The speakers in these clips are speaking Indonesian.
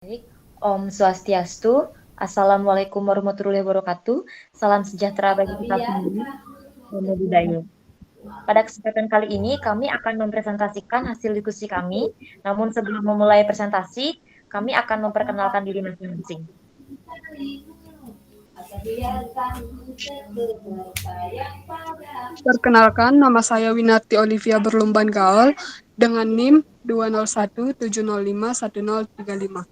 Baik, Om Swastiastu, Assalamualaikum warahmatullahi wabarakatuh, salam sejahtera bagi kita semua, Namo Buddhaya. Pada kesempatan kali ini, kami akan mempresentasikan hasil diskusi kami, namun sebelum memulai presentasi, kami akan memperkenalkan diri masing-masing. Perkenalkan, nama saya Winarti Olivia Berlumban Gaul dengan NIM 201705135.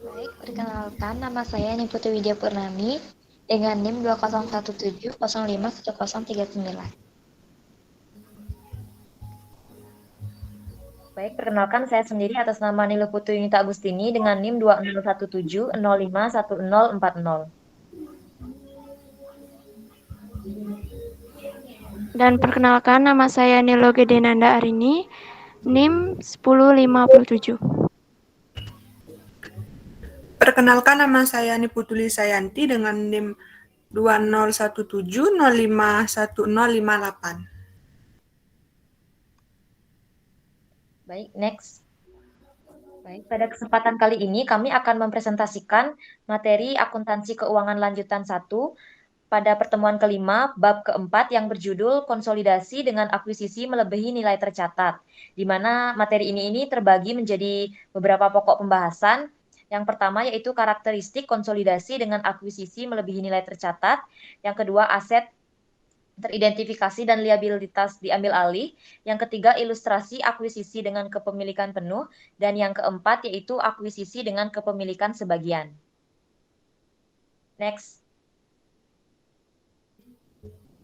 Baik, perkenalkan nama saya Niputu Widya Purnami dengan NIM 2017051039. Baik, perkenalkan saya sendiri atas nama Nilo Putri Yunita Agustini dengan NIM 2017051040. Dan perkenalkan, nama saya Nilo Gedenanda Arini, NIM 1057. Perkenalkan, nama saya Niputuli Sayanti dengan NIM 2017051058. Baik, next. Baik, pada kesempatan kali ini kami akan mempresentasikan materi akuntansi keuangan lanjutan 1 pada pertemuan kelima, bab keempat yang berjudul konsolidasi dengan akuisisi melebihi nilai tercatat, di mana materi ini terbagi menjadi beberapa pokok pembahasan. Yang pertama yaitu karakteristik konsolidasi dengan akuisisi melebihi nilai tercatat, yang kedua aset teridentifikasi dan liabilitas diambil alih, yang ketiga ilustrasi akuisisi dengan kepemilikan penuh, dan yang keempat yaitu akuisisi dengan kepemilikan sebagian. Next.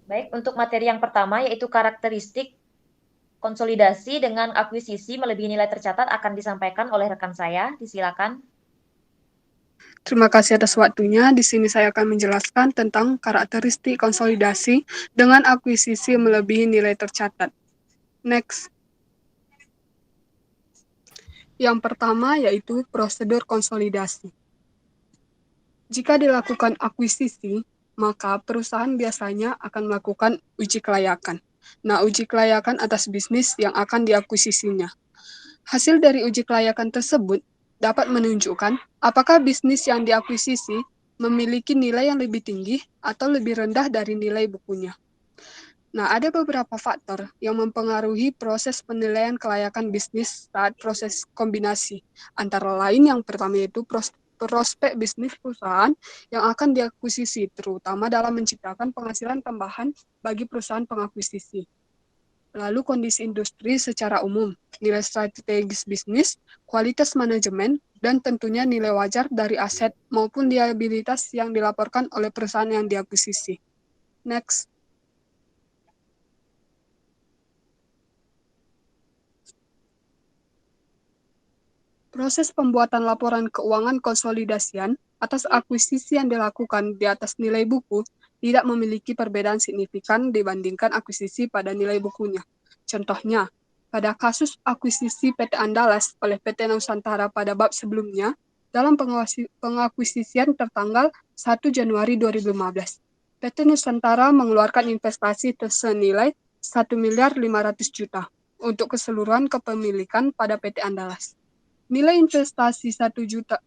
Baik, untuk materi yang pertama yaitu karakteristik konsolidasi dengan akuisisi melebihi nilai tercatat akan disampaikan oleh rekan saya. Disilakan. Terima kasih atas waktunya. Di sini saya akan menjelaskan tentang karakteristik konsolidasi dengan akuisisi melebihi nilai tercatat. Next. Yang pertama yaitu prosedur konsolidasi. Jika dilakukan akuisisi, maka perusahaan biasanya akan melakukan uji kelayakan. Nah, uji kelayakan atas bisnis yang akan diakuisisinya. Hasil dari uji kelayakan tersebut dapat menunjukkan apakah bisnis yang diakuisisi memiliki nilai yang lebih tinggi atau lebih rendah dari nilai bukunya. Nah, ada beberapa faktor yang mempengaruhi proses penilaian kelayakan bisnis saat proses kombinasi. Antara lain yang pertama yaitu prospek bisnis perusahaan yang akan diakuisisi, terutama dalam menciptakan penghasilan tambahan bagi perusahaan pengakuisisi. Lalu kondisi industri secara umum, nilai strategis bisnis, kualitas manajemen, dan tentunya nilai wajar dari aset maupun liabilitas yang dilaporkan oleh perusahaan yang diakuisisi. Next. Proses pembuatan laporan keuangan konsolidasian atas akuisisi yang dilakukan di atas nilai buku tidak memiliki perbedaan signifikan dibandingkan akuisisi pada nilai bukunya. Contohnya, pada kasus akuisisi PT Andalas oleh PT Nusantara pada bab sebelumnya, dalam pengakuisisian tertanggal 1 Januari 2015, PT Nusantara mengeluarkan investasi senilai 1.500 juta untuk keseluruhan kepemilikan pada PT Andalas. Nilai investasi 1.500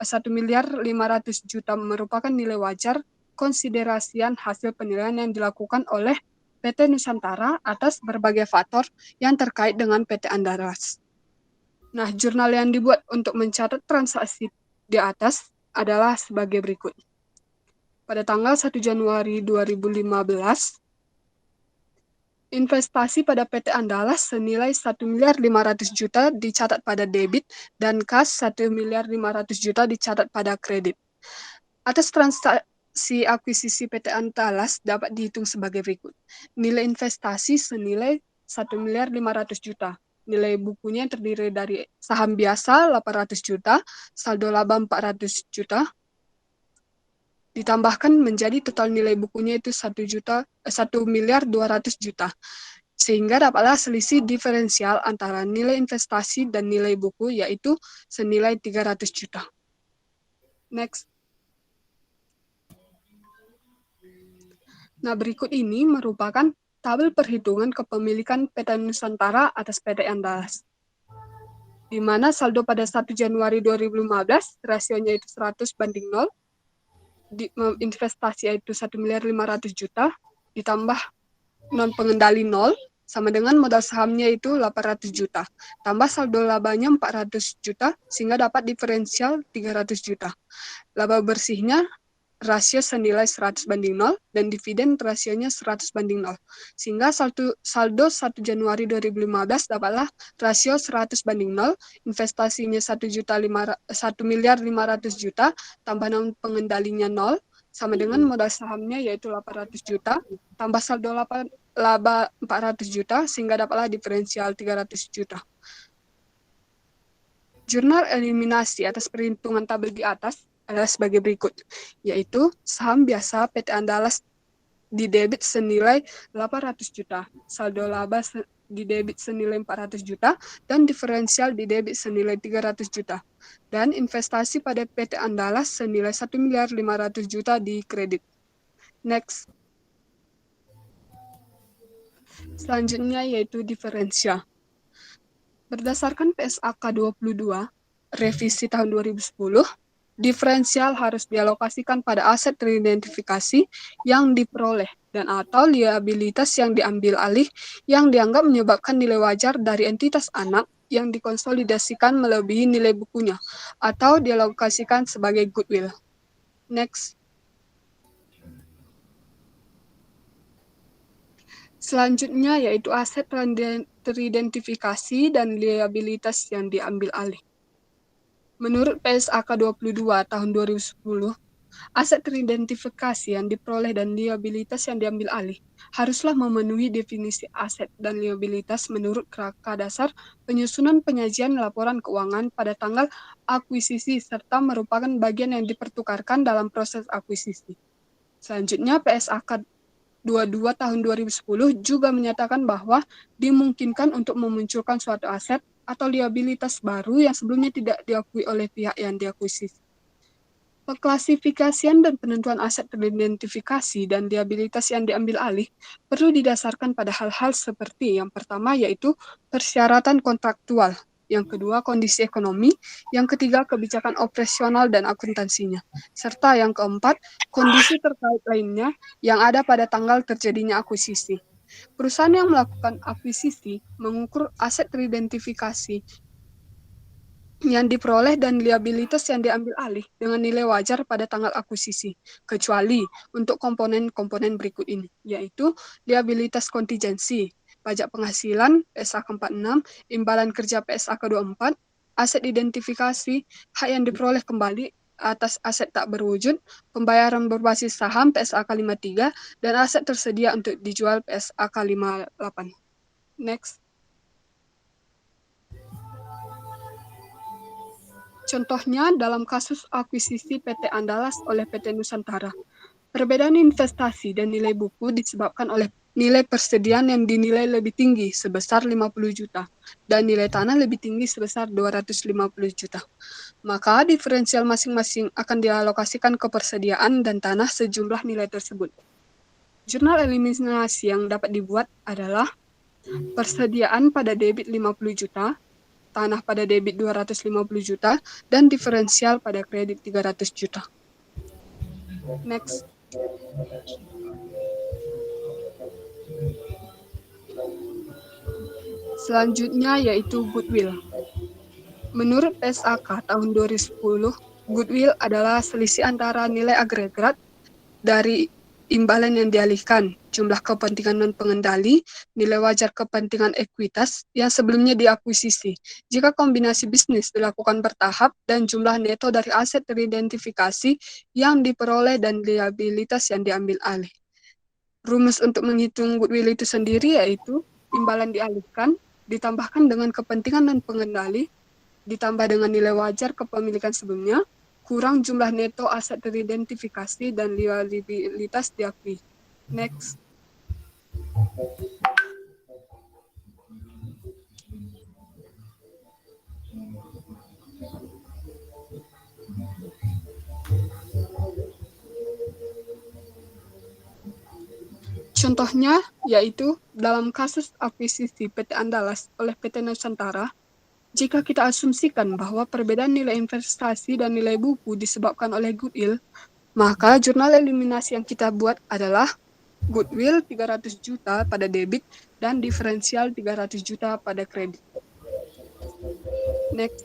juta merupakan nilai wajar konsiderasian hasil penilaian yang dilakukan oleh PT Nusantara atas berbagai faktor yang terkait dengan PT Andalas. Nah, jurnal yang dibuat untuk mencatat transaksi di atas adalah sebagai berikut. Pada tanggal 1 Januari 2015, investasi pada PT Andalas senilai 1.500 juta dicatat pada debit dan kas 1.500 juta dicatat pada kredit. Atas transaksi akuisisi PT Andalas dapat dihitung sebagai berikut. Nilai investasi senilai 1.500 juta. Nilai bukunya terdiri dari saham biasa 800 juta, saldo laba 400 juta, ditambahkan menjadi total nilai bukunya itu 1.200.000.000 juta. Sehingga dapatlah selisih diferensial antara nilai investasi dan nilai buku yaitu senilai 300 juta. Next. Nah, berikut ini merupakan tabel perhitungan kepemilikan PT Nusantara atas PT Andalas. di mana saldo pada 1 Januari 2015 rasionya itu 100:0, investasi yaitu 1.500.000.000 ditambah non pengendali 0 sama dengan modal sahamnya itu 800 juta. Tambah saldo labanya 400 juta sehingga dapat diferensial 300 juta. Laba bersihnya rasio senilai 100:0 dan dividen rasionya 100:0. Sehingga saldo 1 Januari 2015 dapatlah rasio 100:0, investasinya 1.500.000.000 tambah non pengendalinya 0 sama dengan modal sahamnya yaitu 800 juta tambah saldo laba 400 juta sehingga dapatlah diferensial 300 juta. Jurnal eliminasi atas perhitungan tabel di atas adalah sebagai berikut, yaitu saham biasa PT Andalas didebit senilai 800 juta, saldo laba didebit senilai 400 juta, dan diferensial didebit senilai 300 juta. Dan investasi pada PT Andalas senilai 1.500.000.000 di kredit. Next. Selanjutnya yaitu diferensial. Berdasarkan PSAK 22, revisi tahun 2010, diferensial harus dialokasikan pada aset teridentifikasi yang diperoleh dan atau liabilitas yang diambil alih yang dianggap menyebabkan nilai wajar dari entitas anak yang dikonsolidasikan melebihi nilai bukunya atau dialokasikan sebagai goodwill. Next. Selanjutnya yaitu aset teridentifikasi dan liabilitas yang diambil alih. Menurut PSAK 22 tahun 2010, aset teridentifikasi yang diperoleh dan liabilitas yang diambil alih haruslah memenuhi definisi aset dan liabilitas menurut kerangka dasar penyusunan penyajian laporan keuangan pada tanggal akuisisi serta merupakan bagian yang dipertukarkan dalam proses akuisisi. Selanjutnya, PSAK 22 tahun 2010 juga menyatakan bahwa dimungkinkan untuk memunculkan suatu aset atau liabilitas baru yang sebelumnya tidak diakui oleh pihak yang diakuisisi. Pengklasifikasian dan penentuan aset teridentifikasi dan liabilitas yang diambil alih perlu didasarkan pada hal-hal seperti yang pertama yaitu persyaratan kontraktual, yang kedua kondisi ekonomi, yang ketiga kebijakan operasional dan akuntansinya, serta yang keempat kondisi terkait lainnya yang ada pada tanggal terjadinya akuisisi. Perusahaan yang melakukan akuisisi mengukur aset teridentifikasi yang diperoleh dan liabilitas yang diambil alih dengan nilai wajar pada tanggal akuisisi, kecuali untuk komponen-komponen berikut ini, yaitu liabilitas kontingensi, pajak penghasilan PSAK 46, imbalan kerja PSAK 24, aset identifikasi, hak yang diperoleh kembali atas aset tak berwujud, pembayaran berbasis saham PSAK 53, dan aset tersedia untuk dijual PSAK 58. Next. Contohnya dalam kasus akuisisi PT Andalas oleh PT Nusantara. Perbedaan investasi dan nilai buku disebabkan oleh nilai persediaan yang dinilai lebih tinggi sebesar 50 juta dan nilai tanah lebih tinggi sebesar 250 juta. Maka diferensial masing-masing akan dialokasikan ke persediaan dan tanah sejumlah nilai tersebut. Jurnal eliminasi yang dapat dibuat adalah persediaan pada debit 50 juta, tanah pada debit 250 juta, dan diferensial pada kredit 300 juta. Next. Selanjutnya yaitu goodwill. Menurut PSAK tahun 2010, goodwill adalah selisih antara nilai agregat dari imbalan yang dialihkan, jumlah kepentingan non-pengendali, nilai wajar kepentingan ekuitas yang sebelumnya diakuisisi, jika kombinasi bisnis dilakukan bertahap, dan jumlah neto dari aset teridentifikasi yang diperoleh dan liabilitas yang diambil alih. Rumus untuk menghitung goodwill itu sendiri yaitu imbalan dialihkan, ditambahkan dengan kepentingan non-pengendali, ditambah dengan nilai wajar kepemilikan sebelumnya, kurang jumlah neto aset teridentifikasi dan liabilitas diakui. Next. Contohnya yaitu dalam kasus akuisisi PT Andalas oleh PT Nusantara, Jika kita asumsikan bahwa perbedaan nilai investasi dan nilai buku disebabkan oleh goodwill, maka jurnal eliminasi yang kita buat adalah goodwill 300 juta pada debit dan diferensial 300 juta pada kredit. Next.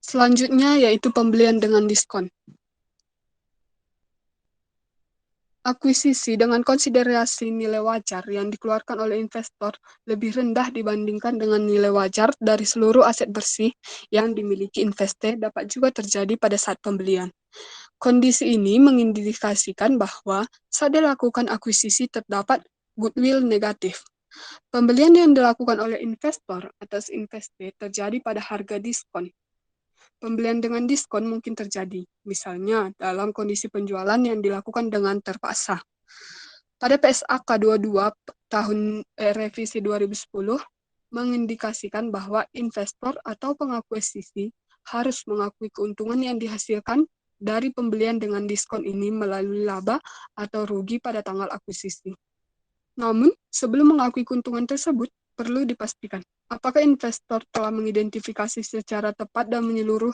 Selanjutnya yaitu pembelian dengan diskon. Akuisisi dengan konsiderasi nilai wajar yang dikeluarkan oleh investor lebih rendah dibandingkan dengan nilai wajar dari seluruh aset bersih yang dimiliki investor dapat juga terjadi pada saat pembelian. Kondisi ini mengindikasikan bahwa saat dilakukan akuisisi terdapat goodwill negatif. Pembelian yang dilakukan oleh investor atas investor terjadi pada harga diskon. Pembelian dengan diskon mungkin terjadi, misalnya dalam kondisi penjualan yang dilakukan dengan terpaksa. Pada PSAK 22 tahun revisi 2010 mengindikasikan bahwa investor atau pengakuisisi harus mengakui keuntungan yang dihasilkan dari pembelian dengan diskon ini melalui laba atau rugi pada tanggal akuisisi. Namun, sebelum mengakui keuntungan tersebut, perlu dipastikan apakah investor telah mengidentifikasi secara tepat dan menyeluruh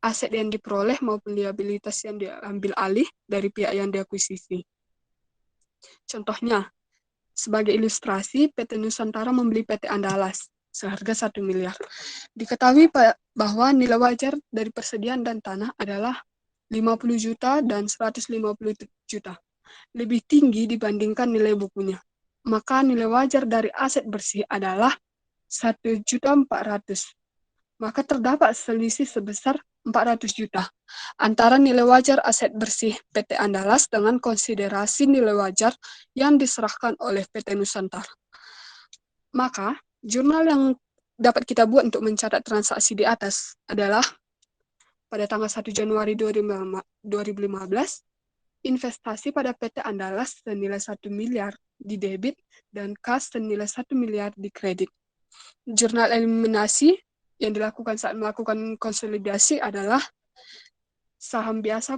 aset yang diperoleh maupun liabilitas yang diambil alih dari pihak yang diakuisisi. Contohnya, sebagai ilustrasi, PT Nusantara membeli PT Andalas seharga 1 miliar. Diketahui bahwa nilai wajar dari persediaan dan tanah adalah 50 juta dan 150 juta. Lebih tinggi dibandingkan nilai bukunya. Maka nilai wajar dari aset bersih adalah 1.400.000. Maka terdapat selisih sebesar 400 juta antara nilai wajar aset bersih PT Andalas dengan konsiderasi nilai wajar yang diserahkan oleh PT Nusantara. Maka, jurnal yang dapat kita buat untuk mencatat transaksi di atas adalah pada tanggal 1 Januari 2015, investasi pada PT Andalas senilai 1 miliar di debit dan kas senilai 1 miliar di kredit. Jurnal eliminasi yang dilakukan saat melakukan konsolidasi adalah saham biasa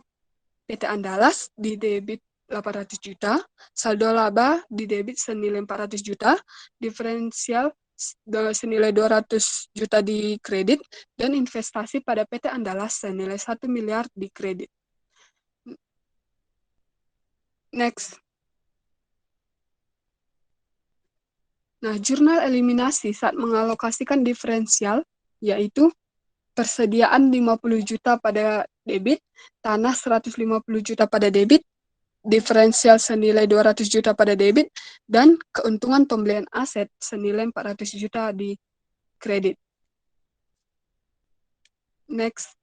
PT Andalas di debit 800 juta, saldo laba di debit senilai 400 juta, diferensial senilai 200 juta di kredit, dan investasi pada PT Andalas senilai 1 miliar di kredit. Next. Nah, jurnal eliminasi saat mengalokasikan diferensial, yaitu persediaan 50 juta pada debit, tanah 150 juta pada debit, diferensial senilai 200 juta pada debit, dan keuntungan pembelian aset senilai 400 juta di kredit. Next.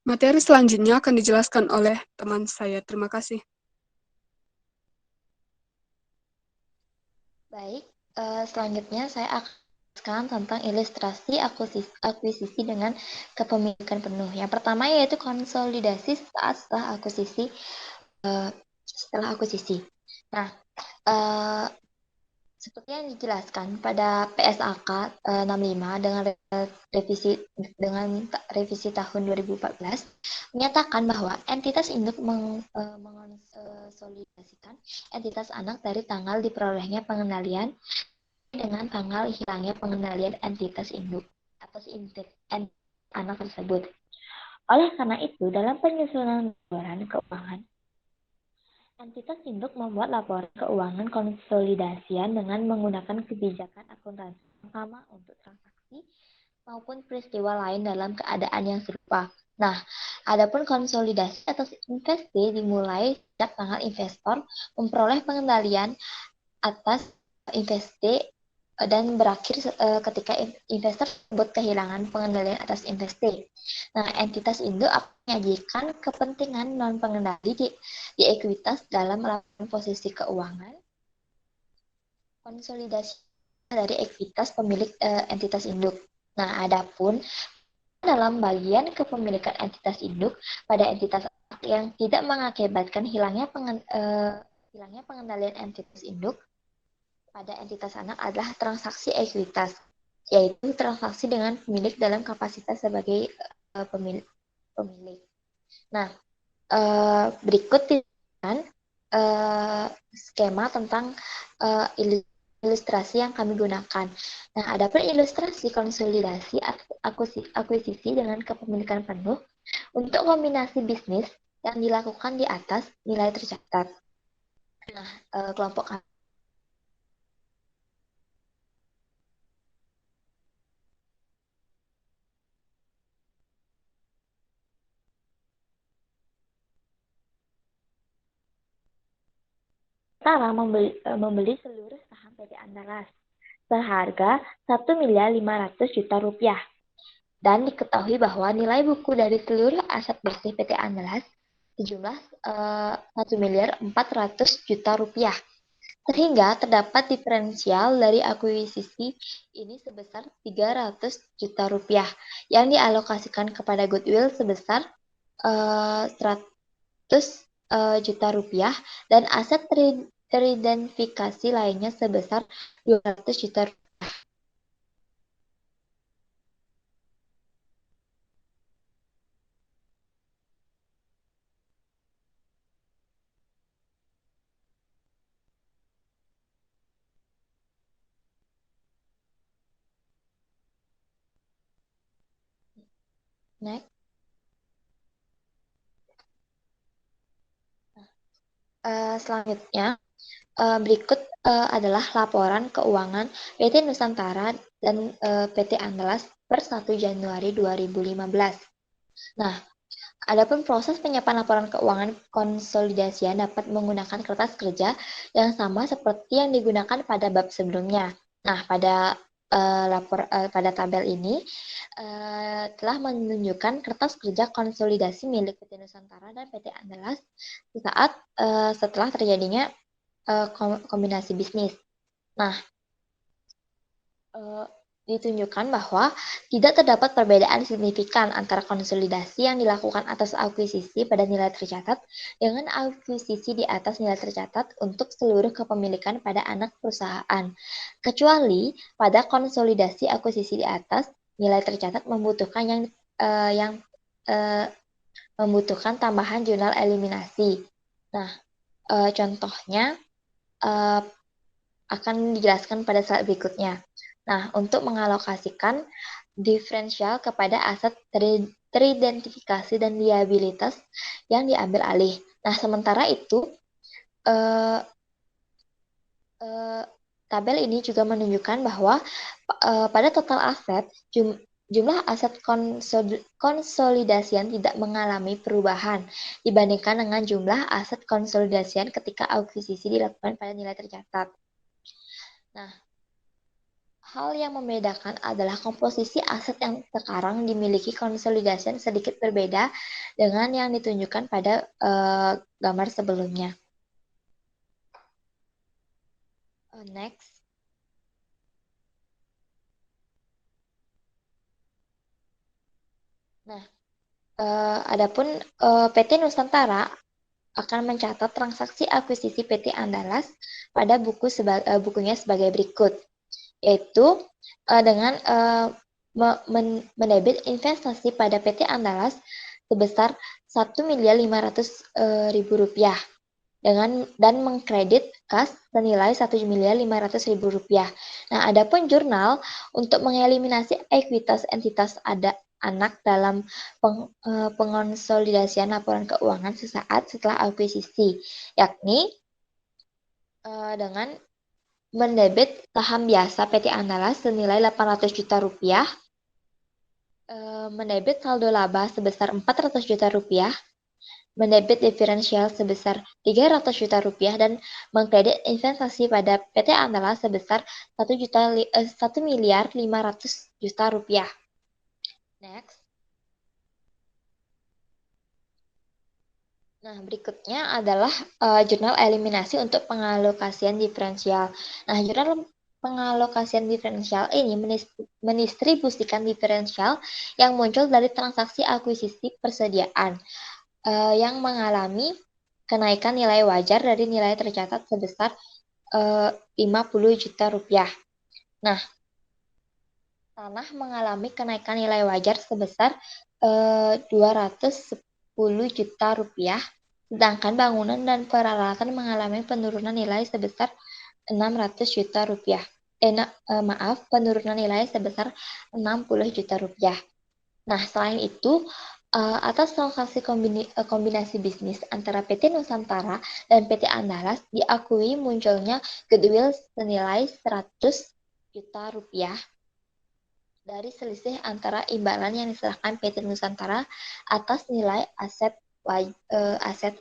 Materi selanjutnya akan dijelaskan oleh teman saya. Terima kasih. Baik, selanjutnya saya akan jelaskan tentang ilustrasi akuisisi dengan kepemilikan penuh. Yang pertama yaitu konsolidasi setelah akuisisi. Nah, seperti yang dijelaskan pada PSAK 65 dengan revisi tahun 2014 menyatakan bahwa entitas induk mengonsolidasikan entitas anak dari tanggal diperolehnya pengendalian dengan tanggal hilangnya pengendalian entitas induk atas entitas anak tersebut. Oleh karena itu, dalam penyusunan laporan keuangan, entitas induk membuat laporan keuangan konsolidasian dengan menggunakan kebijakan akuntansi yang sama untuk transaksi maupun peristiwa lain dalam keadaan yang serupa. Nah, adapun konsolidasi atas investasi dimulai sejak tanggal investor memperoleh pengendalian atas investasi dan berakhir ketika investor tersebut kehilangan pengendalian atas investasi. Nah, entitas induk akan menyajikan kepentingan non-pengendali di ekuitas dalam melakukan posisi keuangan konsolidasi dari ekuitas pemilik entitas induk. Nah, adapun dalam bagian kepemilikan entitas induk pada entitas yang tidak mengakibatkan hilangnya pengendalian entitas induk pada entitas anak adalah transaksi ekuitas. yaitu transaksi dengan pemilik dalam kapasitas sebagai pemilik. Nah, berikut skema tentang ilustrasi yang kami gunakan. Nah, adapun ilustrasi konsolidasi akuisisi dengan kepemilikan penuh untuk kombinasi bisnis yang dilakukan di atas nilai tercatat. Nah, kelompok pertama membeli seluruh saham PT Andalas seharga 1.500.000.000 rupiah. Dan diketahui bahwa nilai buku dari seluruh aset bersih PT Andalas sejumlah 1.400.000.000 rupiah. Sehingga terdapat diferensial dari akuisisi ini sebesar 300 juta rupiah yang dialokasikan kepada goodwill sebesar 100 juta rupiah dan aset teridentifikasi lainnya sebesar 200 juta rupiah. Next. Selanjutnya, berikut adalah laporan keuangan PT Nusantara dan PT Andalas per 1 Januari 2015. Nah, adapun proses penyiapan laporan keuangan konsolidasian dapat menggunakan kertas kerja yang sama seperti yang digunakan pada bab sebelumnya. Nah, pada pada tabel ini telah menunjukkan kertas kerja konsolidasi milik PT Nusantara dan PT Andalas saat setelah terjadinya kombinasi bisnis. Nah, ditunjukkan bahwa tidak terdapat perbedaan signifikan antara konsolidasi yang dilakukan atas akuisisi pada nilai tercatat dengan akuisisi di atas nilai tercatat untuk seluruh kepemilikan pada anak perusahaan. Kecuali pada konsolidasi akuisisi di atas nilai tercatat membutuhkan membutuhkan tambahan jurnal eliminasi. Nah, contohnya akan dijelaskan pada slide berikutnya. Nah, untuk mengalokasikan diferensial kepada aset teridentifikasi dan liabilitas yang diambil alih. Nah, sementara itu, tabel ini juga menunjukkan bahwa pada total aset, jumlah aset konsolidasian tidak mengalami perubahan dibandingkan dengan jumlah aset konsolidasian ketika akuisisi dilakukan pada nilai tercatat. Nah, hal yang membedakan adalah komposisi aset yang sekarang dimiliki konsolidasian sedikit berbeda dengan yang ditunjukkan pada gambar sebelumnya. Next. Nah, adapun PT Nusantara akan mencatat transaksi akuisisi PT Andalas pada bukunya sebagai berikut, yaitu dengan mendebit investasi pada PT Andalas sebesar 1.500.000 rupiah dan mengkredit kas senilai 1.500.000 rupiah. Nah, adapun jurnal untuk mengeliminasi ekuitas entitas anak dalam pengonsolidasian laporan keuangan sesaat setelah akuisisi, yakni dengan mendebit saham biasa PT Andalas senilai 800 juta rupiah, mendebit saldo laba sebesar 400 juta rupiah, mendebit diferensial sebesar 300 juta rupiah, dan mengkredit investasi pada PT Andalas sebesar 1.500.000.000 rupiah. Next. Nah, berikutnya adalah jurnal eliminasi untuk pengalokasian diferensial. Nah, jurnal pengalokasian diferensial ini mendistribusikan diferensial yang muncul dari transaksi akuisisi persediaan yang mengalami kenaikan nilai wajar dari nilai tercatat sebesar 50 juta rupiah. Nah, tanah mengalami kenaikan nilai wajar sebesar 210 juta rupiah, sedangkan bangunan dan peralatan mengalami penurunan nilai sebesar 600 juta rupiah. Penurunan nilai sebesar 60 juta rupiah. Nah, selain itu, atas transaksi kombinasi bisnis antara PT Nusantara dan PT Andalas diakui munculnya goodwill senilai 100 juta rupiah dari selisih antara imbalan yang diserahkan PT Nusantara atas nilai aset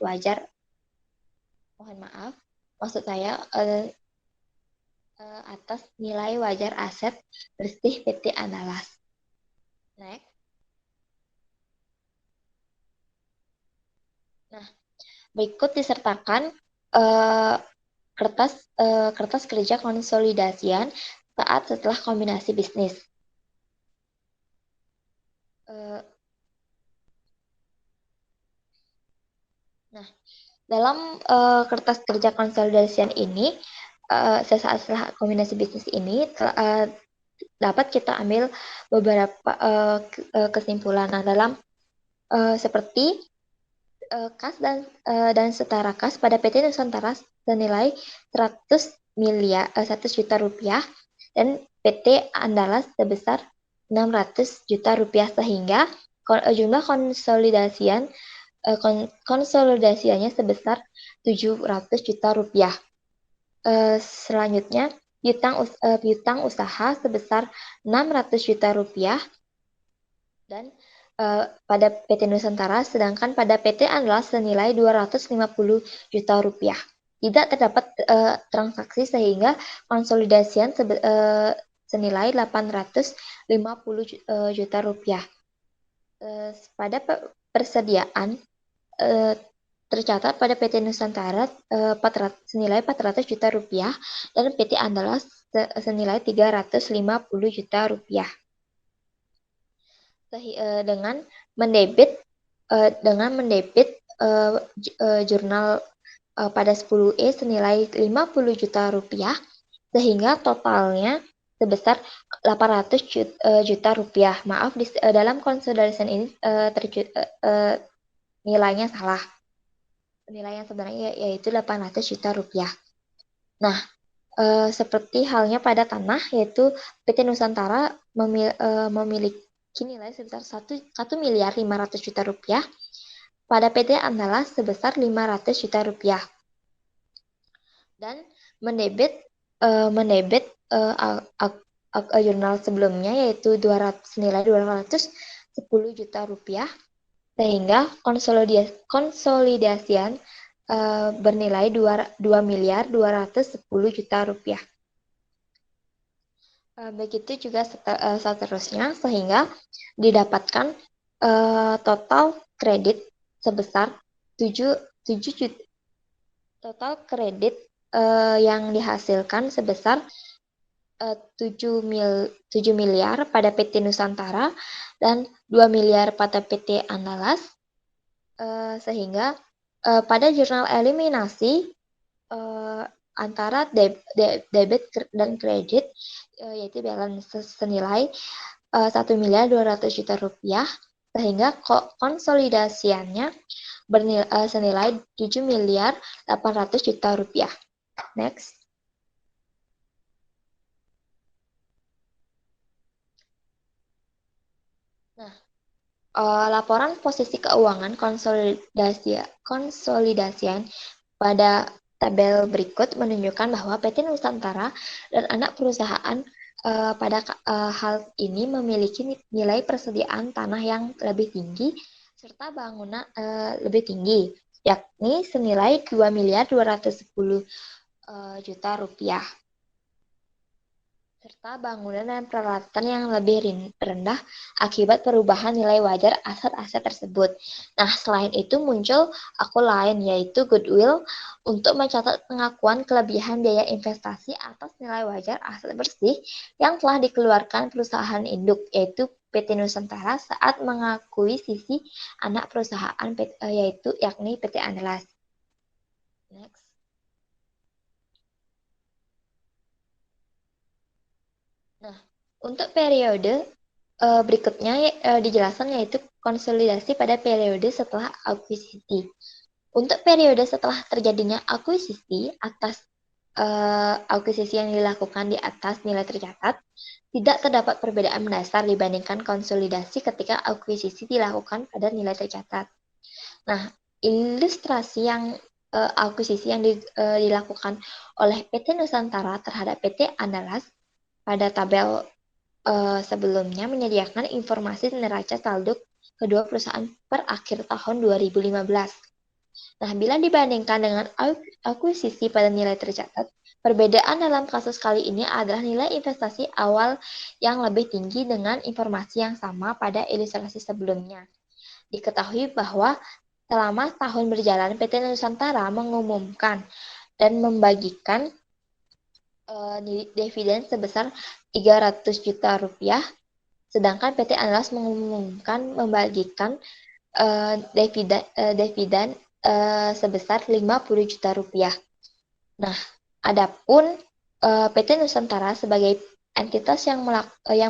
wajar. Mohon maaf, maksud saya atas nilai wajar aset bersih PT Andalas. Next. Nah, berikut disertakan kertas kerja konsolidasian saat setelah kombinasi bisnis. Nah, dalam kertas kerja konsolidasian ini, sesaat setelah kombinasi bisnis ini dapat kita ambil beberapa kesimpulan. Nah, dalam seperti kas dan setara kas pada PT Nusantara senilai 100 juta rupiah dan PT Andalas sebesar 600 juta rupiah, sehingga jumlah konsolidasiannya sebesar 700 juta rupiah. Selanjutnya, piutang usaha sebesar 600 juta rupiah dan pada PT Nusantara, sedangkan pada PT Andalas senilai 250 juta rupiah. Tidak terdapat transaksi sehingga konsolidasian senilai 850 juta rupiah. Pada persediaan tercatat pada PT Nusantara senilai 400 juta rupiah dan PT Andalas senilai 350 juta rupiah. Dengan mendebit jurnal pada 10E senilai 50 juta rupiah, sehingga totalnya sebesar 800 juta rupiah. Maaf, dalam konsolidasian ini nilainya salah. Nilai yang sebenarnya yaitu 800 juta rupiah. Nah, seperti halnya pada tanah, yaitu PT Nusantara memiliki nilai sebesar 1 miliar 500 juta rupiah, pada PT Andalas sebesar 500 juta rupiah. Dan mendebit jurnal sebelumnya yaitu senilai 210 juta rupiah, sehingga konsolidasian bernilai 2 miliar 210 juta rupiah. Begitu juga seterusnya, sehingga didapatkan total kredit sebesar 7 juta. Total kredit yang dihasilkan sebesar 7 miliar pada PT Nusantara dan 2 miliar pada PT Andalas, sehingga pada jurnal eliminasi antara debit dan kredit, yaitu balance senilai 1 miliar 200 juta rupiah, sehingga konsolidasiannya senilai 7 miliar 800 juta rupiah. Next. Nah, laporan posisi keuangan konsolidasian pada tabel berikut menunjukkan bahwa PT Nusantara dan anak perusahaan pada hal ini memiliki nilai persediaan tanah yang lebih tinggi serta bangunan lebih tinggi, yakni senilai 2 miliar 210 juta rupiah, serta bangunan dan peralatan yang lebih rendah akibat perubahan nilai wajar aset-aset tersebut. Nah, selain itu muncul akun lain, yaitu goodwill, untuk mencatat pengakuan kelebihan biaya investasi atas nilai wajar aset bersih yang telah dikeluarkan perusahaan induk, yaitu PT Nusantara saat mengakui sisi anak perusahaan yakni PT Andalas. Next. Nah, Untuk periode berikutnya dijelaskan yaitu konsolidasi pada periode setelah akuisisi. Untuk periode setelah terjadinya akuisisi atas akuisisi yang dilakukan di atas nilai tercatat, tidak terdapat perbedaan mendasar dibandingkan konsolidasi ketika akuisisi dilakukan pada nilai tercatat. Nah, ilustrasi yang akuisisi yang dilakukan oleh PT Nusantara terhadap PT Andalas pada tabel sebelumnya menyediakan informasi neraca saldo kedua perusahaan per akhir tahun 2015. Nah, bila dibandingkan dengan akuisisi pada nilai tercatat, perbedaan dalam kasus kali ini adalah nilai investasi awal yang lebih tinggi dengan informasi yang sama pada ilustrasi sebelumnya. Diketahui bahwa selama tahun berjalan PT Nusantara mengumumkan dan membagikan dividen sebesar 300 juta rupiah, sedangkan PT Andalas mengumumkan membagikan dividen sebesar 50 juta rupiah. Nah, adapun PT Nusantara sebagai entitas yang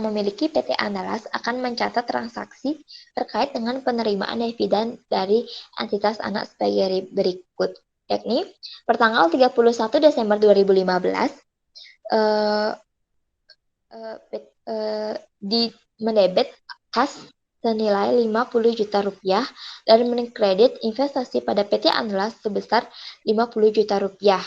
memiliki PT Andalas akan mencatat transaksi terkait dengan penerimaan dividen dari entitas anak sebagai berikut, yakni pertanggal 31 Desember 2015 mendebet kas senilai 50 juta rupiah dan mengkredit investasi pada PT Andalas sebesar 50 juta rupiah.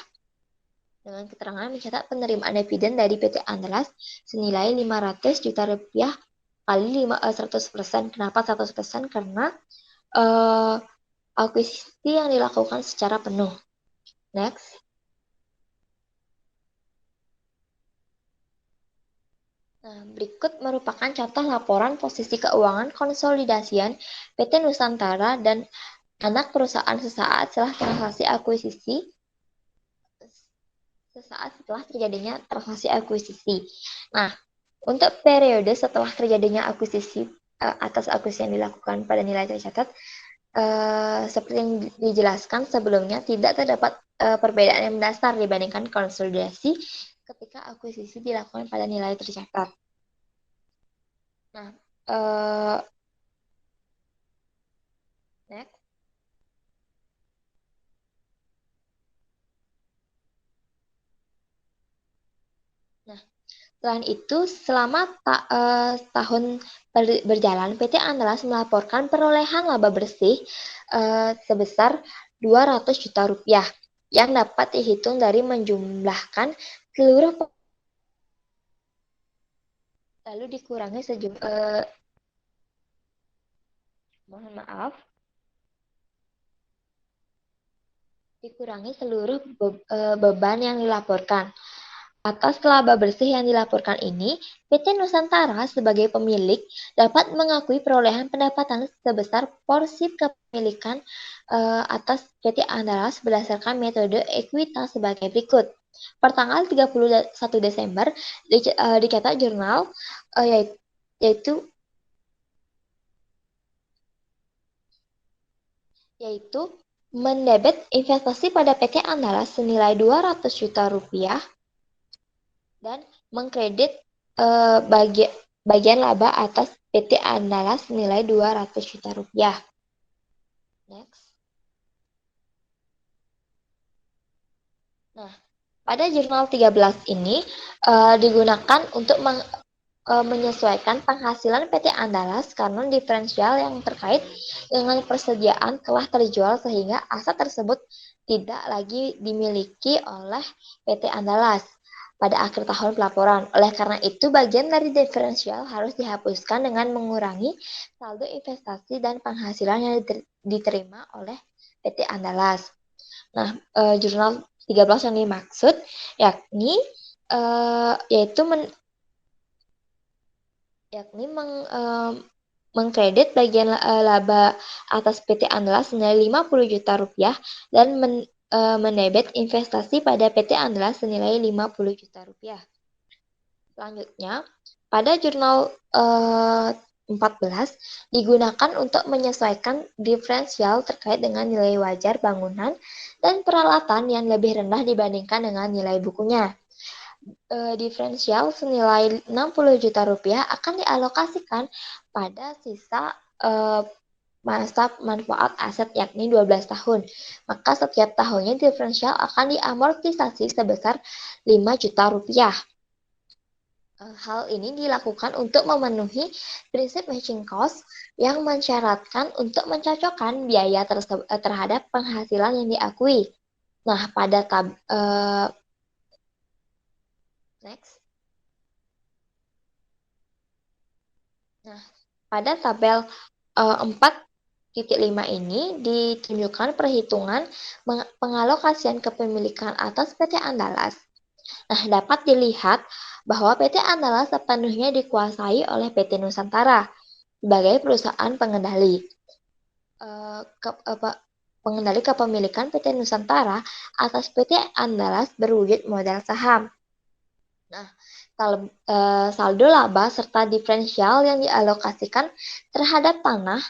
Dengan keterangan mencatat penerimaan dividen dari PT Andalas senilai 500 juta rupiah kali 100%. Kenapa 100%? Karena akuisisi yang dilakukan secara penuh. Next. Nah, berikut merupakan contoh laporan posisi keuangan konsolidasian PT Nusantara dan anak perusahaan sesaat setelah transaksi akuisisi terjadinya transaksi akuisisi. Nah, untuk periode setelah terjadinya akuisisi atas akuisisi yang dilakukan pada nilai tercatat, seperti yang dijelaskan sebelumnya, tidak terdapat perbedaan yang mendasar dibandingkan konsolidasi ketika akuisisi dilakukan pada nilai tercatat. Nah, next. Nah, selain itu, selama tahun berjalan, PT Andalas melaporkan perolehan laba bersih sebesar 200 juta rupiah yang dapat dihitung dari menjumlahkan seluruh lalu dikurangi dikurangi seluruh beban yang dilaporkan. Atas laba bersih yang dilaporkan ini, PT Nusantara sebagai pemilik dapat mengakui perolehan pendapatan sebesar porsi kepemilikan atas PT Andalas berdasarkan metode ekuitas sebagai berikut. Pertanggal 31 Desember dicetak jurnal yaitu mendebet investasi pada PT Andalas senilai 200 juta rupiah dan mengkredit bagian laba atas PT Andalas senilai 200 juta rupiah. Next. Nah, pada jurnal 13 ini digunakan untuk menyesuaikan penghasilan PT Andalas karena diferensial yang terkait dengan persediaan telah terjual sehingga aset tersebut tidak lagi dimiliki oleh PT Andalas pada akhir tahun pelaporan. Oleh karena itu, bagian dari diferensial harus dihapuskan dengan mengurangi saldo investasi dan penghasilan yang diterima oleh PT Andalas. Nah, jurnal 13 yang dimaksud yakni mengkredit bagian laba atas PT Andalas senilai 50 juta rupiah dan mendebet investasi pada PT Andalas senilai 50 juta rupiah. Selanjutnya, pada jurnal 14 digunakan untuk menyesuaikan diferensial terkait dengan nilai wajar bangunan dan peralatan yang lebih rendah dibandingkan dengan nilai bukunya. diferensial senilai 60 juta rupiah akan dialokasikan pada sisa masa manfaat aset yakni 12 tahun. Maka setiap tahunnya diferensial akan diamortisasi sebesar 5 juta rupiah. Hal ini dilakukan untuk memenuhi prinsip matching cost yang mensyaratkan untuk mencocokkan biaya terhadap penghasilan yang diakui. Nah, pada next. Nah, pada tabel 4.5 ini ditunjukkan perhitungan pengalokasian kepemilikan atas PT Andalas. Nah, dapat dilihat bahwa PT Andalas sepenuhnya dikuasai oleh PT Nusantara sebagai perusahaan pengendali. Pengendali kepemilikan PT Nusantara atas PT Andalas berwujud modal saham. Nah, saldo laba serta diferensial yang dialokasikan terhadap tanah,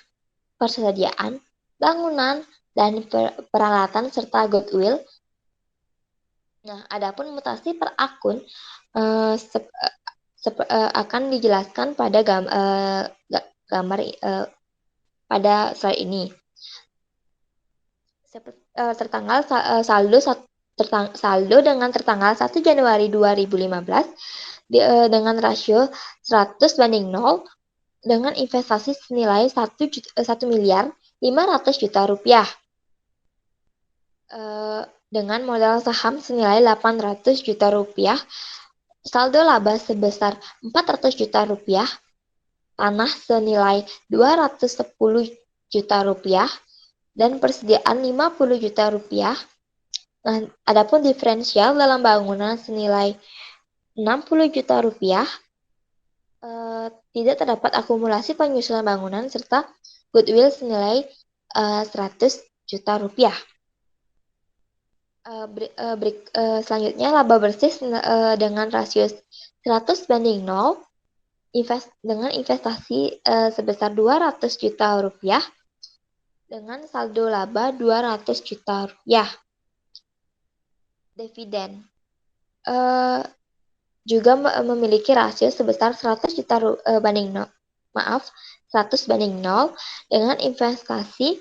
persediaan, bangunan, dan peralatan serta goodwill. Nah, adapun mutasi per akun akan dijelaskan pada gambar pada slide ini. Tertanggal saldo dengan tertanggal 1 Januari 2015 dengan rasio 100 banding 0 dengan investasi senilai 1 miliar 500 juta rupiah. Dengan modal saham senilai 800 juta rupiah, saldo laba sebesar 400 juta rupiah, tanah senilai 210 juta rupiah, dan persediaan 50 juta rupiah. Nah, adapun diferensial dalam bangunan senilai 60 juta rupiah, tidak terdapat akumulasi penyusunan bangunan serta goodwill senilai 100 juta rupiah. Selanjutnya laba bersih dengan rasio 100 banding 0 dengan investasi sebesar 200 juta rupiah dengan saldo laba 200 juta rupiah. Dividen juga memiliki rasio sebesar 100 juta banding 0 dengan investasi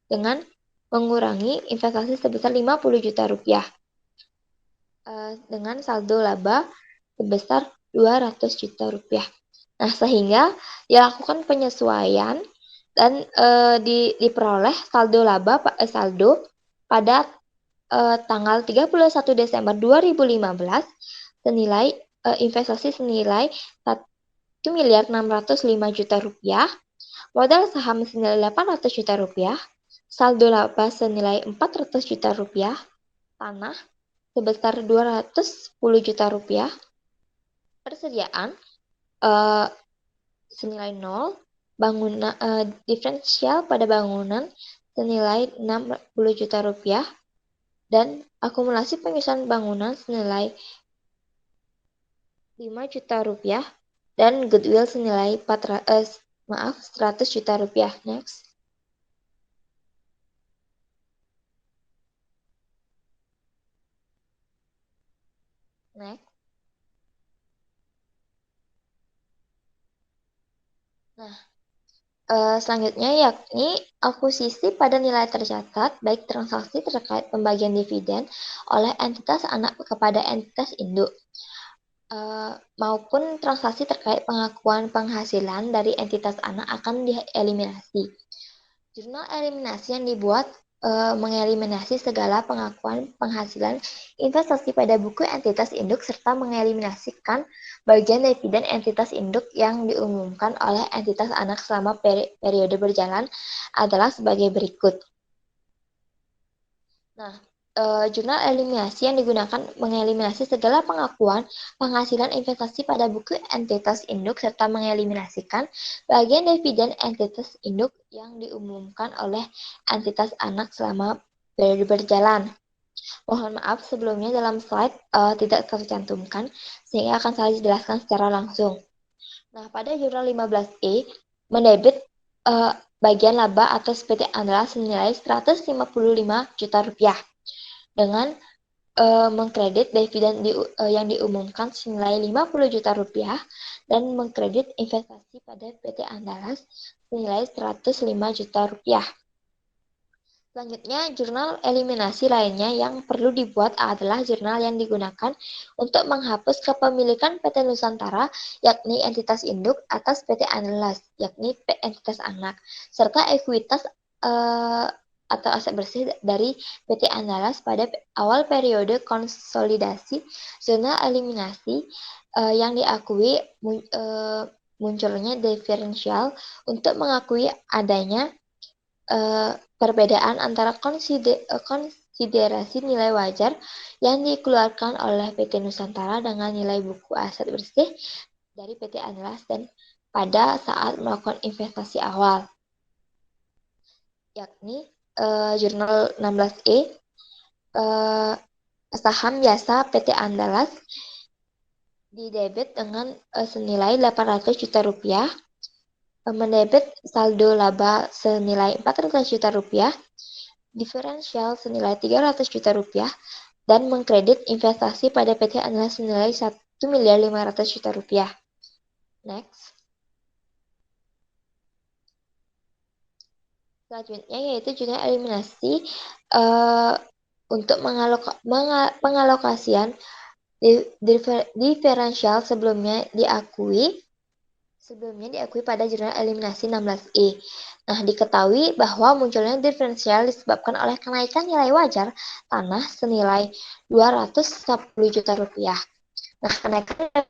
dengan mengurangi investasi sebesar 50 juta rupiah dengan saldo laba sebesar 200 juta rupiah. Nah, sehingga dilakukan penyesuaian dan diperoleh saldo pada tanggal 31 Desember 2015 senilai investasi senilai 1 miliar 605 juta rupiah, modal saham senilai 800 juta rupiah, saldo laba senilai 400 juta rupiah, tanah sebesar 210 juta rupiah, persediaan senilai 0, bangunan diferensial pada bangunan senilai 60 juta rupiah, dan akumulasi penyusunan bangunan senilai 5 juta rupiah, dan goodwill senilai 100 juta rupiah. Next. Nah, selanjutnya yakni akuisisi pada nilai tercatat, baik transaksi terkait pembagian dividen oleh entitas anak kepada entitas induk, maupun transaksi terkait pengakuan penghasilan dari entitas anak akan dieliminasi. Jurnal eliminasi yang dibuat mengeliminasi segala pengakuan penghasilan investasi pada buku entitas induk serta mengeliminasikan bagian dividen entitas induk yang diumumkan oleh entitas anak selama periode berjalan adalah sebagai berikut. Nah, jurnal eliminasi yang digunakan mengeliminasi segala pengakuan penghasilan investasi pada buku entitas induk serta mengeliminasikan bagian dividen entitas induk yang diumumkan oleh entitas anak selama periode berjalan. Mohon maaf sebelumnya dalam slide tidak tercantumkan sehingga akan saya jelaskan secara langsung. Nah, pada jurnal 15E mendebit bagian laba atas PT Andalas senilai 155 juta rupiah dengan mengkredit dividen yang diumumkan senilai 50 juta rupiah dan mengkredit investasi pada PT Andalas senilai 105 juta rupiah. Selanjutnya, jurnal eliminasi lainnya yang perlu dibuat adalah jurnal yang digunakan untuk menghapus kepemilikan PT Nusantara, yakni entitas induk, atas PT Andalas, yakni entitas anak, serta ekuitas atau aset bersih dari PT Andalas pada awal periode konsolidasi. Zona eliminasi yang diakui munculnya diferensial untuk mengakui adanya perbedaan antara konsiderasi nilai wajar yang dikeluarkan oleh PT Nusantara dengan nilai buku aset bersih dari PT Andalas dan pada saat melakukan investasi awal, yakni jurnal 16E, saham jasa PT Andalas didebit dengan senilai 800 juta rupiah, mendebit saldo laba senilai 400 juta rupiah, diferensial senilai 300 juta rupiah, dan mengkredit investasi pada PT Andalas senilai 1.500.000.000 rupiah. Next. Selanjutnya yaitu jurnal eliminasi untuk pengalokasian diferensial sebelumnya diakui pada jurnal eliminasi 16E. Nah, diketahui bahwa munculnya diferensial disebabkan oleh kenaikan nilai wajar tanah senilai 210 juta rupiah. Nah, kenaikan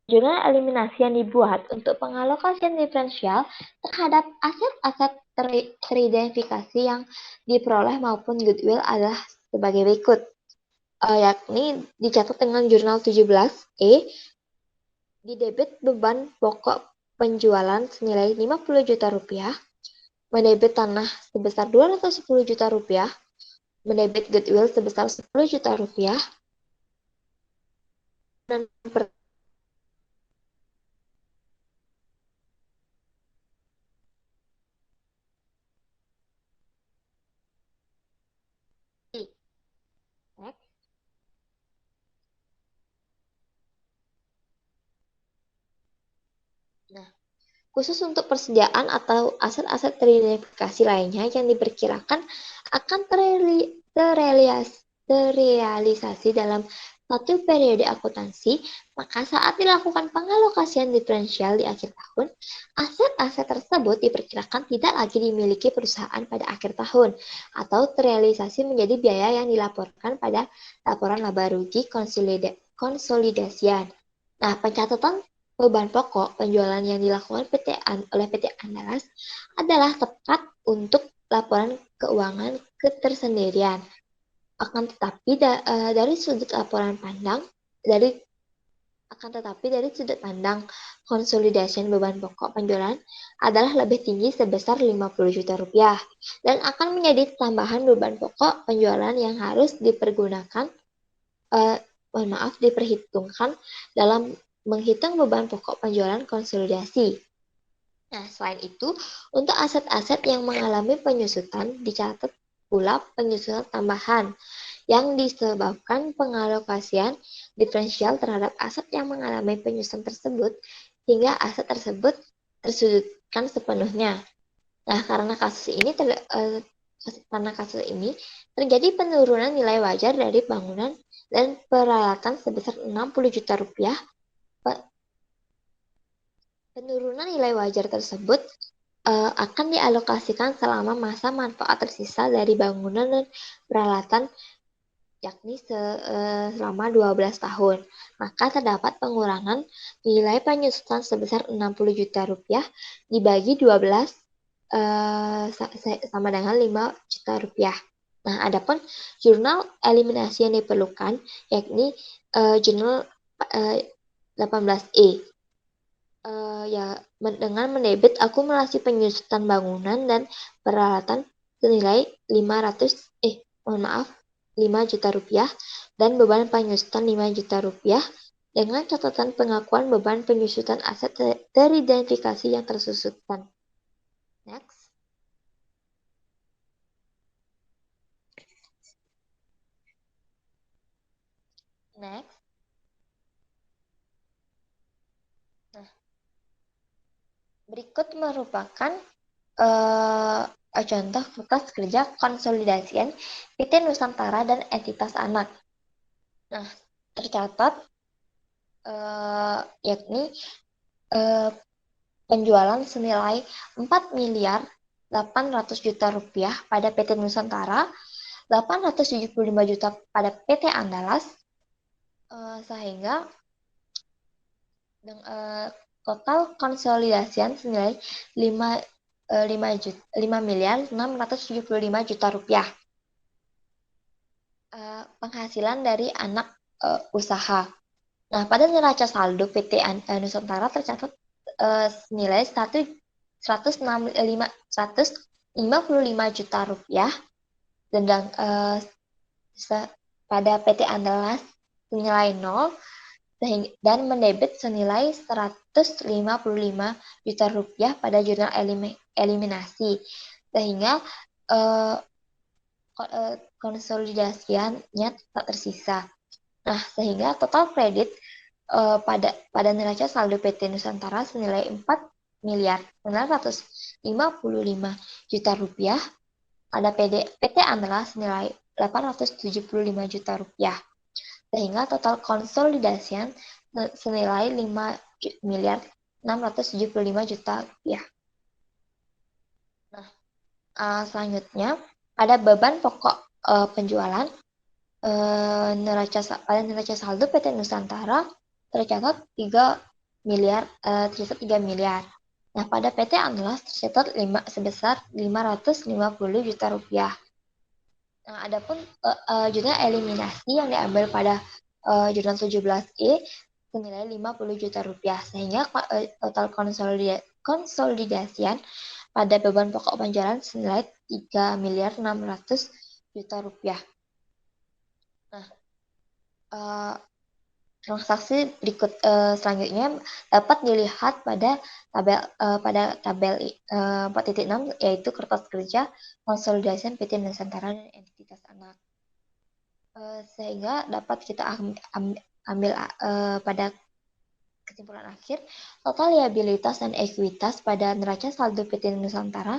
jurnal eliminasi yang dibuat untuk pengalokasian diferensial terhadap aset-aset teridentifikasi yang diperoleh maupun goodwill adalah sebagai berikut, yakni dicatat dengan jurnal 17E, didebit beban pokok penjualan senilai 50 juta rupiah, mendebit tanah sebesar 210 juta rupiah, mendebit goodwill sebesar 10 juta rupiah, dan Nah, khusus untuk persediaan atau aset-aset teridentifikasi lainnya yang diperkirakan akan terrealisasi dalam satu periode akuntansi, maka saat dilakukan pengalokasian diferensial di akhir tahun, aset-aset tersebut diperkirakan tidak lagi dimiliki perusahaan pada akhir tahun, atau terrealisasi menjadi biaya yang dilaporkan pada laporan laba rugi konsolidasian. Nah, pencatatan beban pokok penjualan yang dilakukan oleh PT Andalas adalah tepat untuk laporan keuangan ketersendirian. Akan tetapi dari sudut pandang konsolidasi beban pokok penjualan adalah lebih tinggi sebesar 50 juta rupiah dan akan menjadi tambahan beban pokok penjualan yang harus diperhitungkan dalam menghitung beban pokok penjualan konsolidasi. Nah, selain itu, untuk aset-aset yang mengalami penyusutan, dicatat pula penyusutan tambahan yang disebabkan pengalokasian diferensial terhadap aset yang mengalami penyusutan tersebut hingga aset tersebut tersudutkan sepenuhnya. Nah, karena kasus ini terjadi penurunan nilai wajar dari bangunan dan peralatan sebesar 60 juta rupiah. Penurunan nilai wajar tersebut akan dialokasikan selama masa manfaat tersisa dari bangunan dan peralatan, yakni selama 12 tahun. Maka terdapat pengurangan nilai penyusutan sebesar 60 juta rupiah dibagi 12 sama dengan 5 juta rupiah. Nah, adapun jurnal eliminasi yang diperlukan yakni jurnal 18E. Dengan mendebit akumulasi penyusutan bangunan dan peralatan senilai 500 5 juta rupiah dan beban penyusutan 5 juta rupiah dengan catatan pengakuan beban penyusutan aset teridentifikasi yang tersusutkan. Next. Next. Nah, berikut merupakan contoh kertas kerja konsolidasian PT Nusantara dan entitas anak. Nah, tercatat yakni penjualan senilai 4 miliar 800 juta rupiah pada PT Nusantara, 875 juta pada PT Andalas, sehingga total konsolidasian senilai 5 miliar 675 juta rupiah. Penghasilan dari anak usaha. Nah, pada neraca saldo PT Nusantara tercatat senilai 155 juta rupiah, dan pada PT Andalas senilai 0, dan mendebit senilai 155 juta rupiah pada jurnal eliminasi, sehingga konsolidasiannya tak tersisa. Nah, sehingga total kredit pada neraca saldo PT Nusantara senilai 4 miliar 955 juta rupiah, pada PT Andalas senilai 875 juta rupiah, sehingga total konsolidasian senilai 5 miliar 675 juta rupiah. Nah, selanjutnya ada beban pokok penjualan. Pada neraca saldo PT Nusantara tercatat 3 miliar. Nah, pada PT Andalas tercatat sebesar 550 juta rupiah. Nah, adapun jurnal eliminasi yang diambil pada jurnal 17E senilai 50 juta rupiah, sehingga total konsolidasian pada beban pokok penjualan senilai 3 miliar 600 juta rupiah. Nah, transaksi berikut selanjutnya dapat dilihat pada tabel 4.6, yaitu kertas kerja konsolidasian PT Nusantara dan entitas anak. Sehingga dapat kita ambil pada kesimpulan akhir, total liabilitas dan ekuitas pada neraca saldo PT Nusantara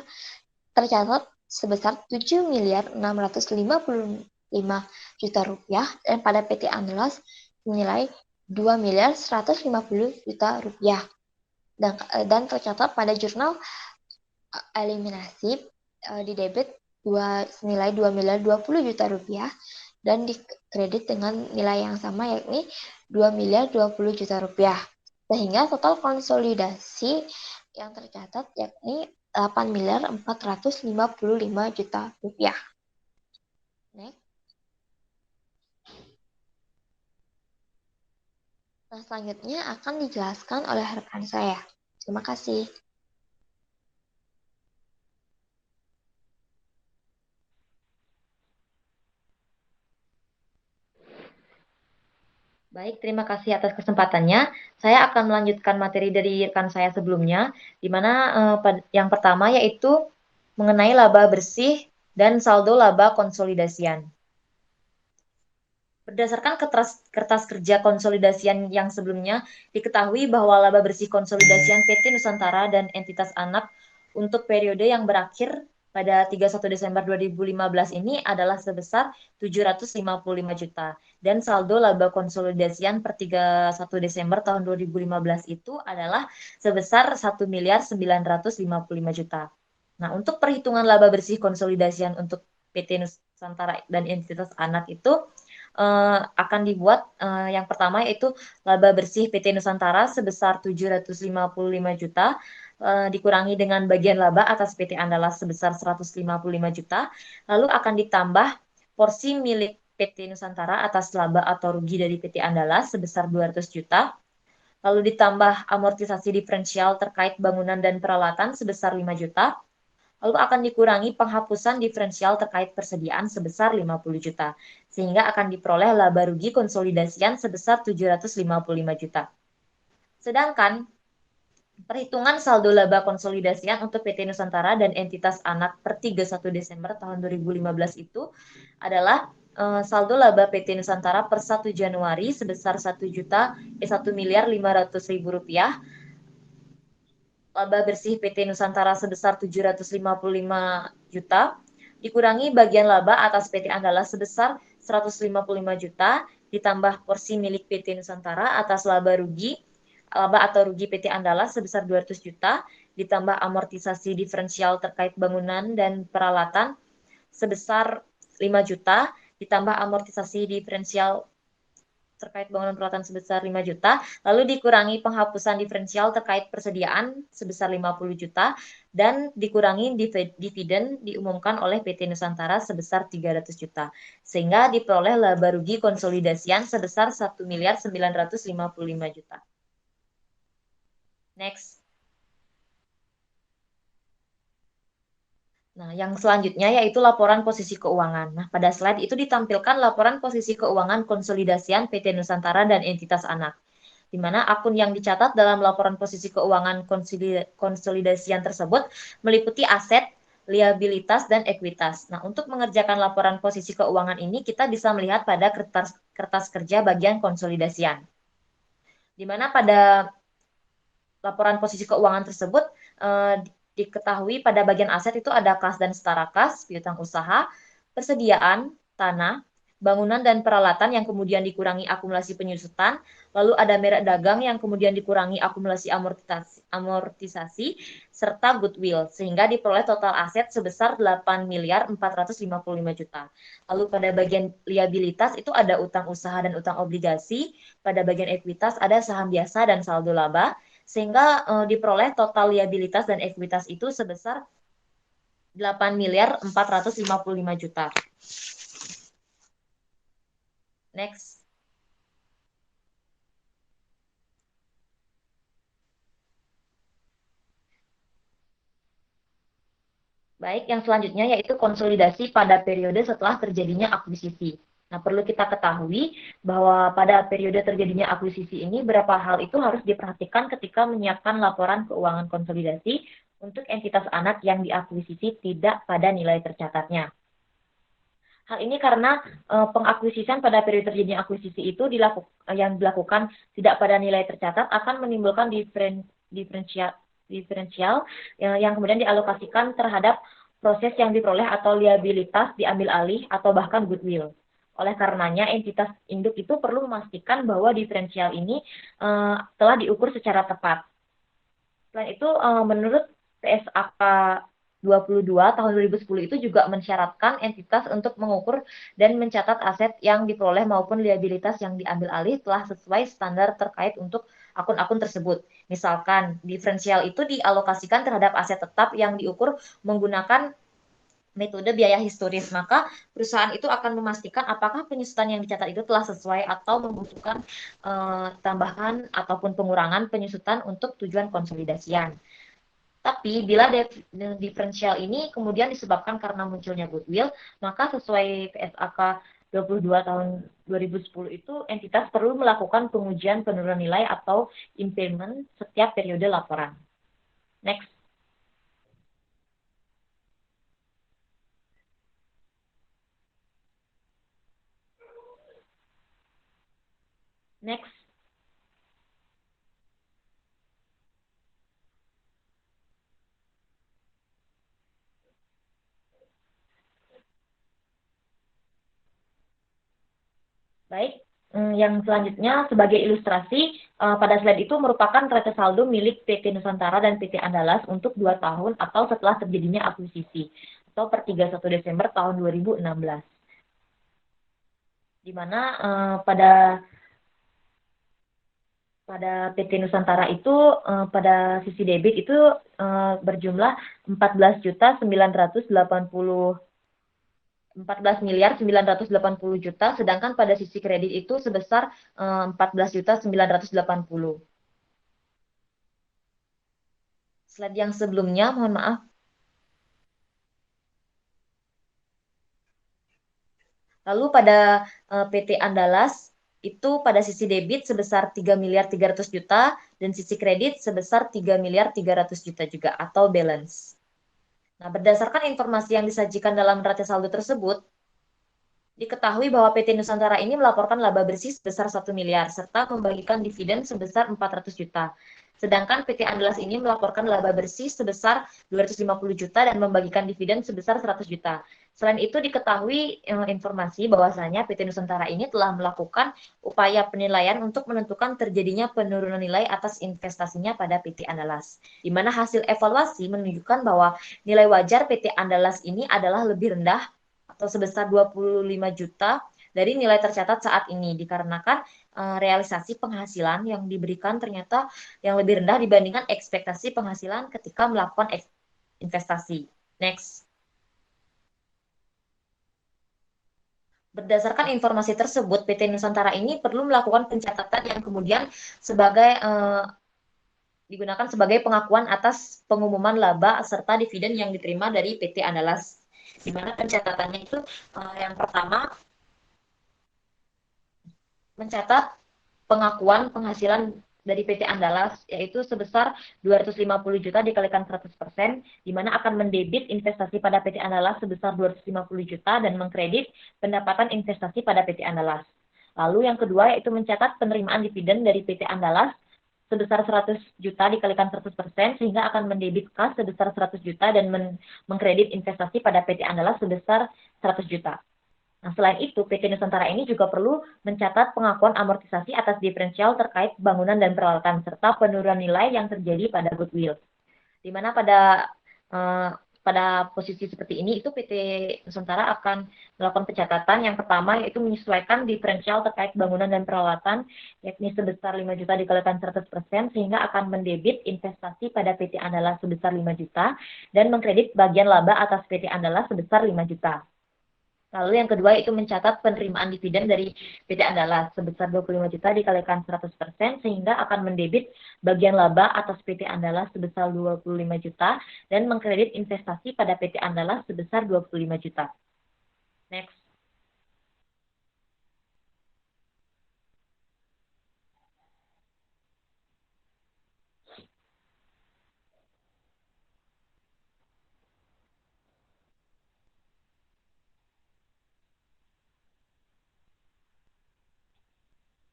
tercatat sebesar 7 miliar 655 juta rupiah, dan pada PT Andalas senilai 2 miliar 150 juta rupiah, dan tercatat pada jurnal eliminasi didebit senilai 2 miliar 20 juta rupiah, dan dikredit dengan nilai yang sama, yakni 2 miliar 20 juta rupiah, sehingga total konsolidasi yang tercatat yakni 8 miliar 455 juta rupiah. Next. Nah, selanjutnya akan dijelaskan oleh rekan saya. Terima kasih. Baik, terima kasih atas kesempatannya. Saya akan melanjutkan materi dari rekan saya sebelumnya, di mana yang pertama yaitu mengenai laba bersih dan saldo laba konsolidasian. Berdasarkan kertas kerja konsolidasian yang sebelumnya, diketahui bahwa laba bersih konsolidasian PT Nusantara dan entitas anak untuk periode yang berakhir pada 31 Desember 2015 ini adalah sebesar 755 juta. Dan saldo laba konsolidasian per 31 Desember tahun 2015 itu adalah sebesar 1 miliar 955 juta. Nah, untuk perhitungan laba bersih konsolidasian untuk PT Nusantara dan entitas anak itu akan dibuat yang pertama yaitu laba bersih PT Nusantara sebesar 755 juta dikurangi dengan bagian laba atas PT Andalas sebesar 155 juta, lalu akan ditambah porsi milik PT Nusantara atas laba atau rugi dari PT Andalas sebesar 200 juta, lalu ditambah amortisasi diferensial terkait bangunan dan peralatan sebesar 5 juta, Lalu akan dikurangi penghapusan diferensial terkait persediaan sebesar 50 juta, sehingga akan diperoleh laba rugi konsolidasian sebesar 755 juta. Sedangkan perhitungan saldo laba konsolidasian untuk PT Nusantara dan entitas anak per 31 Desember tahun 2015 itu adalah saldo laba PT Nusantara per 1 Januari sebesar 1.500.000 rupiah, laba bersih PT Nusantara sebesar 755 juta, dikurangi bagian laba atas PT Andalas sebesar 155 juta, ditambah porsi milik PT Nusantara atas laba atau rugi PT Andalas sebesar 200 juta, ditambah amortisasi diferensial terkait bangunan dan peralatan sebesar 5 juta, ditambah amortisasi diferensial terkait bangunan peralatan sebesar 5 juta, lalu dikurangi penghapusan diferensial terkait persediaan sebesar 50 juta, dan dikurangi dividen diumumkan oleh PT Nusantara sebesar 300 juta, sehingga diperoleh laba rugi konsolidasian sebesar 1.955 juta. Next. Nah, yang selanjutnya yaitu laporan posisi keuangan. Nah, pada slide itu ditampilkan laporan posisi keuangan konsolidasian PT Nusantara dan entitas anak, di mana akun yang dicatat dalam laporan posisi keuangan konsolidasian tersebut meliputi aset, liabilitas, dan ekuitas. Nah, untuk mengerjakan laporan posisi keuangan ini, kita bisa melihat pada kertas kerja bagian konsolidasian, di mana pada laporan posisi keuangan tersebut diketahui pada bagian aset itu ada kas dan setara kas, piutang usaha, persediaan, tanah, bangunan dan peralatan yang kemudian dikurangi akumulasi penyusutan, lalu ada merek dagang yang kemudian dikurangi akumulasi amortisasi, serta goodwill, sehingga diperoleh total aset sebesar 8.455 juta. Lalu pada bagian liabilitas itu ada utang usaha dan utang obligasi, pada bagian ekuitas ada saham biasa dan saldo laba, sehingga diperoleh total liabilitas dan ekuitas itu sebesar 8.455 juta. Next. Baik, yang selanjutnya yaitu konsolidasi pada periode setelah terjadinya akuisisi. Nah, perlu kita ketahui bahwa pada periode terjadinya akuisisi ini beberapa hal itu harus diperhatikan ketika menyiapkan laporan keuangan konsolidasi untuk entitas anak yang diakuisisi tidak pada nilai tercatatnya. Hal ini karena pengakuisisian pada periode terjadinya akuisisi itu yang dilakukan tidak pada nilai tercatat akan menimbulkan diferensial yang kemudian dialokasikan terhadap proses yang diperoleh atau liabilitas diambil alih atau bahkan goodwill. Oleh karenanya, entitas induk itu perlu memastikan bahwa diferensial ini telah diukur secara tepat. Selain itu, menurut PSAK 22 tahun 2010 itu juga mensyaratkan entitas untuk mengukur dan mencatat aset yang diperoleh maupun liabilitas yang diambil alih telah sesuai standar terkait untuk akun-akun tersebut. Misalkan, diferensial itu dialokasikan terhadap aset tetap yang diukur menggunakan metode biaya historis, maka perusahaan itu akan memastikan apakah penyusutan yang dicatat itu telah sesuai atau membutuhkan tambahan ataupun pengurangan penyusutan untuk tujuan konsolidasian. Tapi bila diferensial ini kemudian disebabkan karena munculnya goodwill, maka sesuai PSAK 22 tahun 2010 itu entitas perlu melakukan pengujian penurunan nilai atau impairment setiap periode laporan. Next. Next. Baik, yang selanjutnya sebagai ilustrasi, pada slide itu merupakan neraca saldo milik PT Nusantara dan PT Andalas untuk 2 tahun atau setelah terjadinya akuisisi, atau per 31 Desember tahun 2016. Di mana pada PT Nusantara itu pada sisi debit itu berjumlah 14.980 juta, sedangkan pada sisi kredit itu sebesar 14.980. Slide yang sebelumnya, mohon maaf. Lalu pada PT Andalas itu pada sisi debit sebesar 3.300.000.000 dan sisi kredit sebesar 3.300.000.000 juga atau balance. Nah, berdasarkan informasi yang disajikan dalam neraca saldo tersebut, diketahui bahwa PT Nusantara ini melaporkan laba bersih sebesar 1 miliar serta membagikan dividen sebesar 400 juta. Sedangkan PT Andalas ini melaporkan laba bersih sebesar 250 juta dan membagikan dividen sebesar 100 juta. Selain itu diketahui informasi bahwasanya PT Nusantara ini telah melakukan upaya penilaian untuk menentukan terjadinya penurunan nilai atas investasinya pada PT Andalas. Di mana hasil evaluasi menunjukkan bahwa nilai wajar PT Andalas ini adalah lebih rendah atau sebesar 25 juta dari nilai tercatat saat ini dikarenakan realisasi penghasilan yang diberikan ternyata yang lebih rendah dibandingkan ekspektasi penghasilan ketika melakukan investasi. Next. Berdasarkan informasi tersebut, PT Nusantara ini perlu melakukan pencatatan yang kemudian digunakan sebagai pengakuan atas pengumuman laba serta dividen yang diterima dari PT Andalas. Di mana pencatatannya itu yang pertama mencatat pengakuan penghasilan dari PT Andalas yaitu sebesar 250 juta dikalikan 100%, di mana akan mendebit investasi pada PT Andalas sebesar 250 juta dan mengkredit pendapatan investasi pada PT Andalas. Lalu yang kedua yaitu mencatat penerimaan dividen dari PT Andalas sebesar 100 juta dikalikan 100% sehingga akan mendebit kas sebesar 100 juta dan mengkredit investasi pada PT Andalas sebesar 100 juta. Nah, selain itu, PT Nusantara ini juga perlu mencatat pengakuan amortisasi atas diferensial terkait bangunan dan peralatan, serta penurunan nilai yang terjadi pada goodwill. Di mana pada posisi seperti ini, itu PT Nusantara akan melakukan pencatatan. Yang pertama, yaitu menyesuaikan diferensial terkait bangunan dan peralatan, yakni sebesar 5 juta dikalikan 100%, sehingga akan mendebit investasi pada PT Andalas sebesar 5 juta, dan mengkredit bagian laba atas PT Andalas sebesar 5 juta. Lalu yang kedua itu mencatat penerimaan dividen dari PT Andalas sebesar 25 juta dikalikan 100% sehingga akan mendebit bagian laba atas PT Andalas sebesar 25 juta dan mengkredit investasi pada PT Andalas sebesar 25 juta. Next.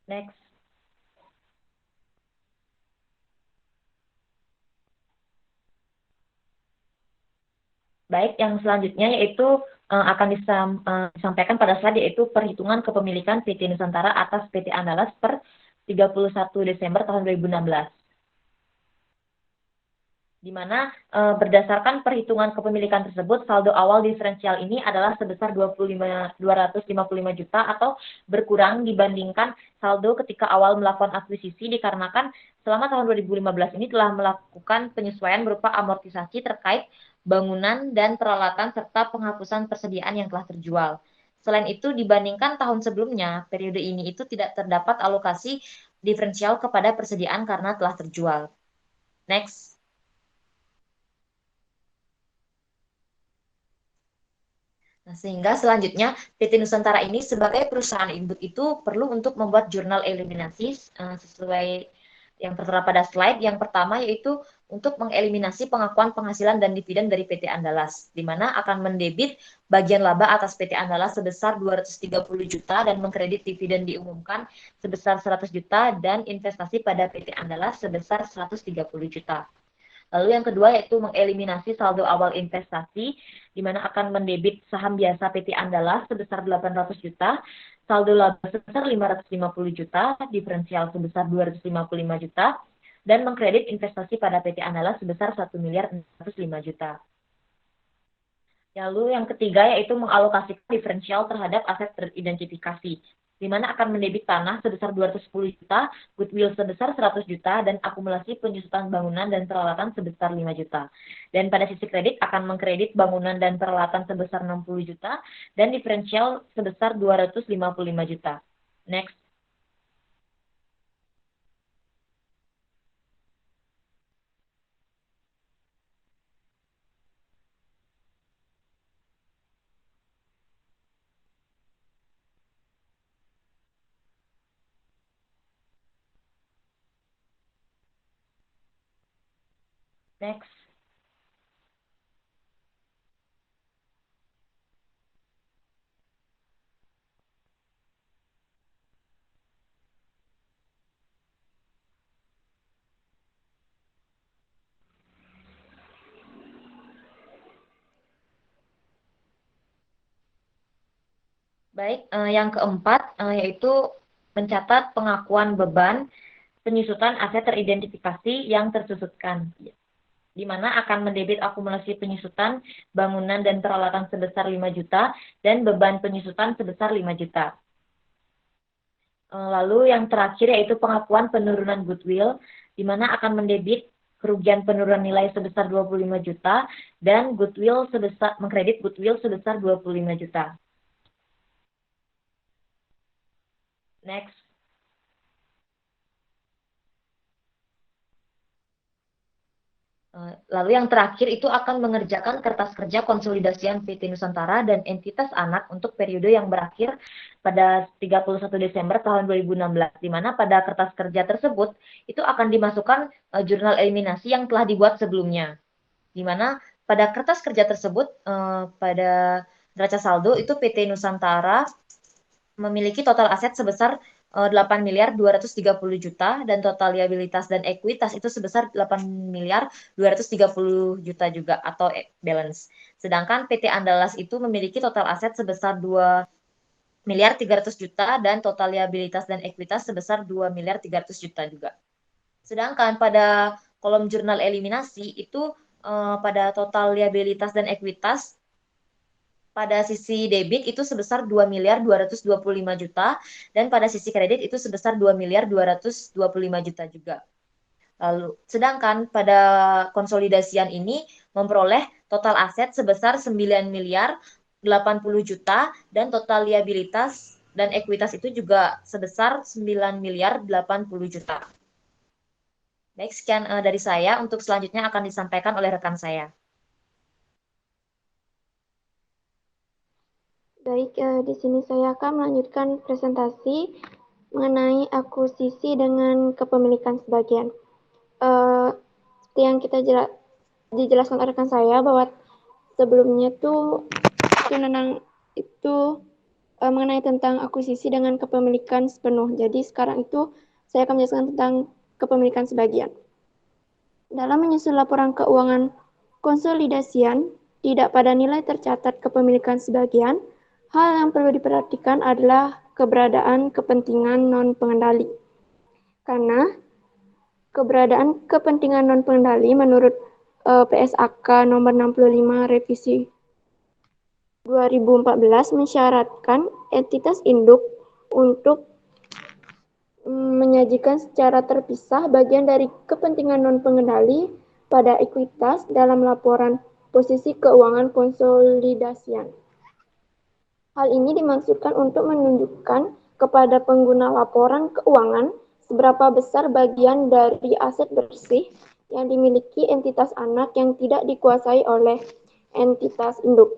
Next. Baik, yang selanjutnya yaitu akan disampaikan pada slide yaitu perhitungan kepemilikan PT Nusantara atas PT Andalas per 31 Desember tahun 2016. Di mana berdasarkan perhitungan kepemilikan tersebut, saldo awal diferensial ini adalah sebesar 255 juta atau berkurang dibandingkan saldo ketika awal melakukan akuisisi dikarenakan selama tahun 2015 ini telah melakukan penyesuaian berupa amortisasi terkait bangunan dan peralatan serta penghapusan persediaan yang telah terjual. Selain itu, dibandingkan tahun sebelumnya, periode ini itu tidak terdapat alokasi diferensial kepada persediaan karena telah terjual. Next. Nah, sehingga selanjutnya PT Nusantara ini sebagai perusahaan induk itu perlu untuk membuat jurnal eliminasi sesuai yang tertera pada slide. Yang pertama yaitu untuk mengeliminasi pengakuan penghasilan dan dividen dari PT Andalas, di mana akan mendebit bagian laba atas PT Andalas sebesar 230 juta dan mengkredit dividen diumumkan sebesar 100 juta dan investasi pada PT Andalas sebesar 130 juta. Lalu yang kedua yaitu mengeliminasi saldo awal investasi, di mana akan mendebit saham biasa PT Andalas sebesar 800 juta, saldo laba sebesar 550 juta, diferensial sebesar 255 juta, dan mengkredit investasi pada PT Andalas sebesar 1.605 juta. Lalu yang ketiga yaitu mengalokasikan diferensial terhadap aset teridentifikasi, di mana akan mendebit tanah sebesar 210 juta, goodwill sebesar 100 juta, dan akumulasi penyusutan bangunan dan peralatan sebesar 5 juta. Dan pada sisi kredit akan mengkredit bangunan dan peralatan sebesar 60 juta, dan diferensial sebesar 255 juta. Next. Next. Baik, yang keempat yaitu mencatat pengakuan beban penyusutan aset teridentifikasi yang tersusutkan, di mana akan mendebit akumulasi penyusutan bangunan dan peralatan sebesar 5 juta dan beban penyusutan sebesar 5 juta. Lalu yang terakhir yaitu pengakuan penurunan goodwill, di mana akan mendebit kerugian penurunan nilai sebesar 25 juta dan mengkredit goodwill sebesar 25 juta. Next. Lalu yang terakhir itu akan mengerjakan kertas kerja konsolidasian PT Nusantara dan entitas anak untuk periode yang berakhir pada 31 Desember tahun 2016, di mana pada kertas kerja tersebut itu akan dimasukkan jurnal eliminasi yang telah dibuat sebelumnya, di mana pada kertas kerja tersebut pada neraca saldo itu PT Nusantara memiliki total aset sebesar 8 miliar 230 juta dan total liabilitas dan ekuitas itu sebesar 8 miliar 230 juta juga atau balance. Sedangkan PT Andalas itu memiliki total aset sebesar 2 miliar 300 juta dan total liabilitas dan ekuitas sebesar 2 miliar 300 juta juga. Sedangkan pada kolom jurnal eliminasi itu pada total liabilitas dan ekuitas pada sisi debit itu sebesar 2 miliar 225 juta dan pada sisi kredit itu sebesar 2 miliar 225 juta juga. Lalu sedangkan pada konsolidasian ini memperoleh total aset sebesar 9 miliar 80 juta dan total liabilitas dan ekuitas itu juga sebesar 9 miliar 80 juta. Baik, sekian dari saya. Untuk selanjutnya akan disampaikan oleh rekan saya. Baik, di sini saya akan melanjutkan presentasi mengenai akuisisi dengan kepemilikan sebagian. Seperti yang dijelaskan oleh rekan saya bahwa sebelumnya mengenai tentang akuisisi dengan kepemilikan sepenuh. Jadi sekarang itu saya akan menjelaskan tentang kepemilikan sebagian. Dalam menyusun laporan keuangan konsolidasian, tidak pada nilai tercatat kepemilikan sebagian, hal yang perlu diperhatikan adalah keberadaan kepentingan non-pengendali. Karena keberadaan kepentingan non-pengendali menurut PSAK nomor 65 revisi 2014 mensyaratkan entitas induk untuk menyajikan secara terpisah bagian dari kepentingan non-pengendali pada ekuitas dalam laporan posisi keuangan konsolidasian. Hal ini dimaksudkan untuk menunjukkan kepada pengguna laporan keuangan seberapa besar bagian dari aset bersih yang dimiliki entitas anak yang tidak dikuasai oleh entitas induk.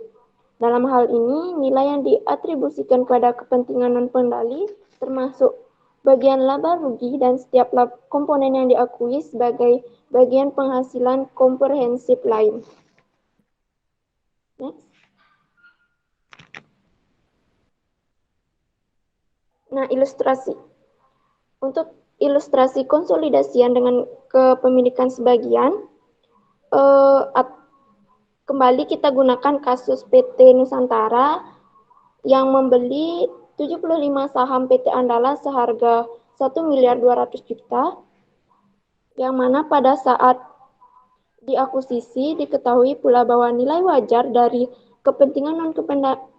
Dalam hal ini, nilai yang diatribusikan pada kepentingan non-pengendali termasuk bagian laba rugi dan setiap komponen yang diakui sebagai bagian penghasilan komprehensif lain. Next. Nah, ilustrasi. Untuk ilustrasi konsolidasian dengan kepemilikan sebagian, kembali kita gunakan kasus PT Nusantara yang membeli 75 saham PT Andalas seharga 1 miliar 200 juta, yang mana pada saat diakuisisi diketahui pula bahwa nilai wajar dari kepentingan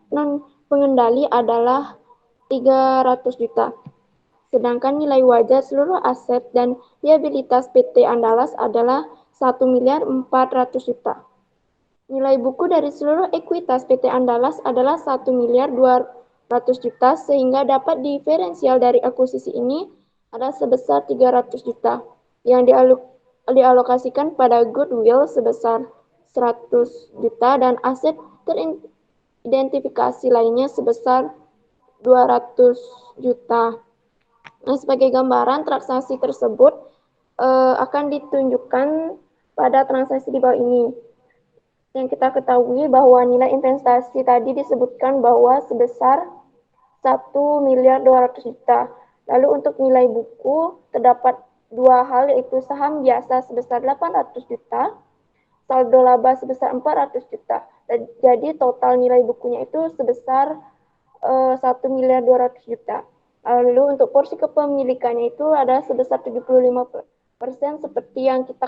non-pengendali adalah 300 juta. Sedangkan nilai wajar seluruh aset dan liabilitas PT Andalas adalah 1 miliar 400 juta. Nilai buku dari seluruh ekuitas PT Andalas adalah 1 miliar 200 juta sehingga dapat diferensial dari akuisisi ini adalah sebesar 300 juta yang dialokasikan pada goodwill sebesar 100 juta dan aset teridentifikasi lainnya sebesar 200 juta. Nah, sebagai gambaran transaksi tersebut akan ditunjukkan pada transaksi di bawah ini. Yang kita ketahui bahwa nilai investasi tadi disebutkan bahwa sebesar 1.200.000.000. Lalu untuk nilai buku terdapat dua hal, yaitu saham biasa sebesar 800 juta, saldo laba sebesar 400 juta. Jadi total nilai bukunya itu sebesar 1.200.000.000. Lalu untuk porsi kepemilikannya itu ada sebesar 75% seperti yang kita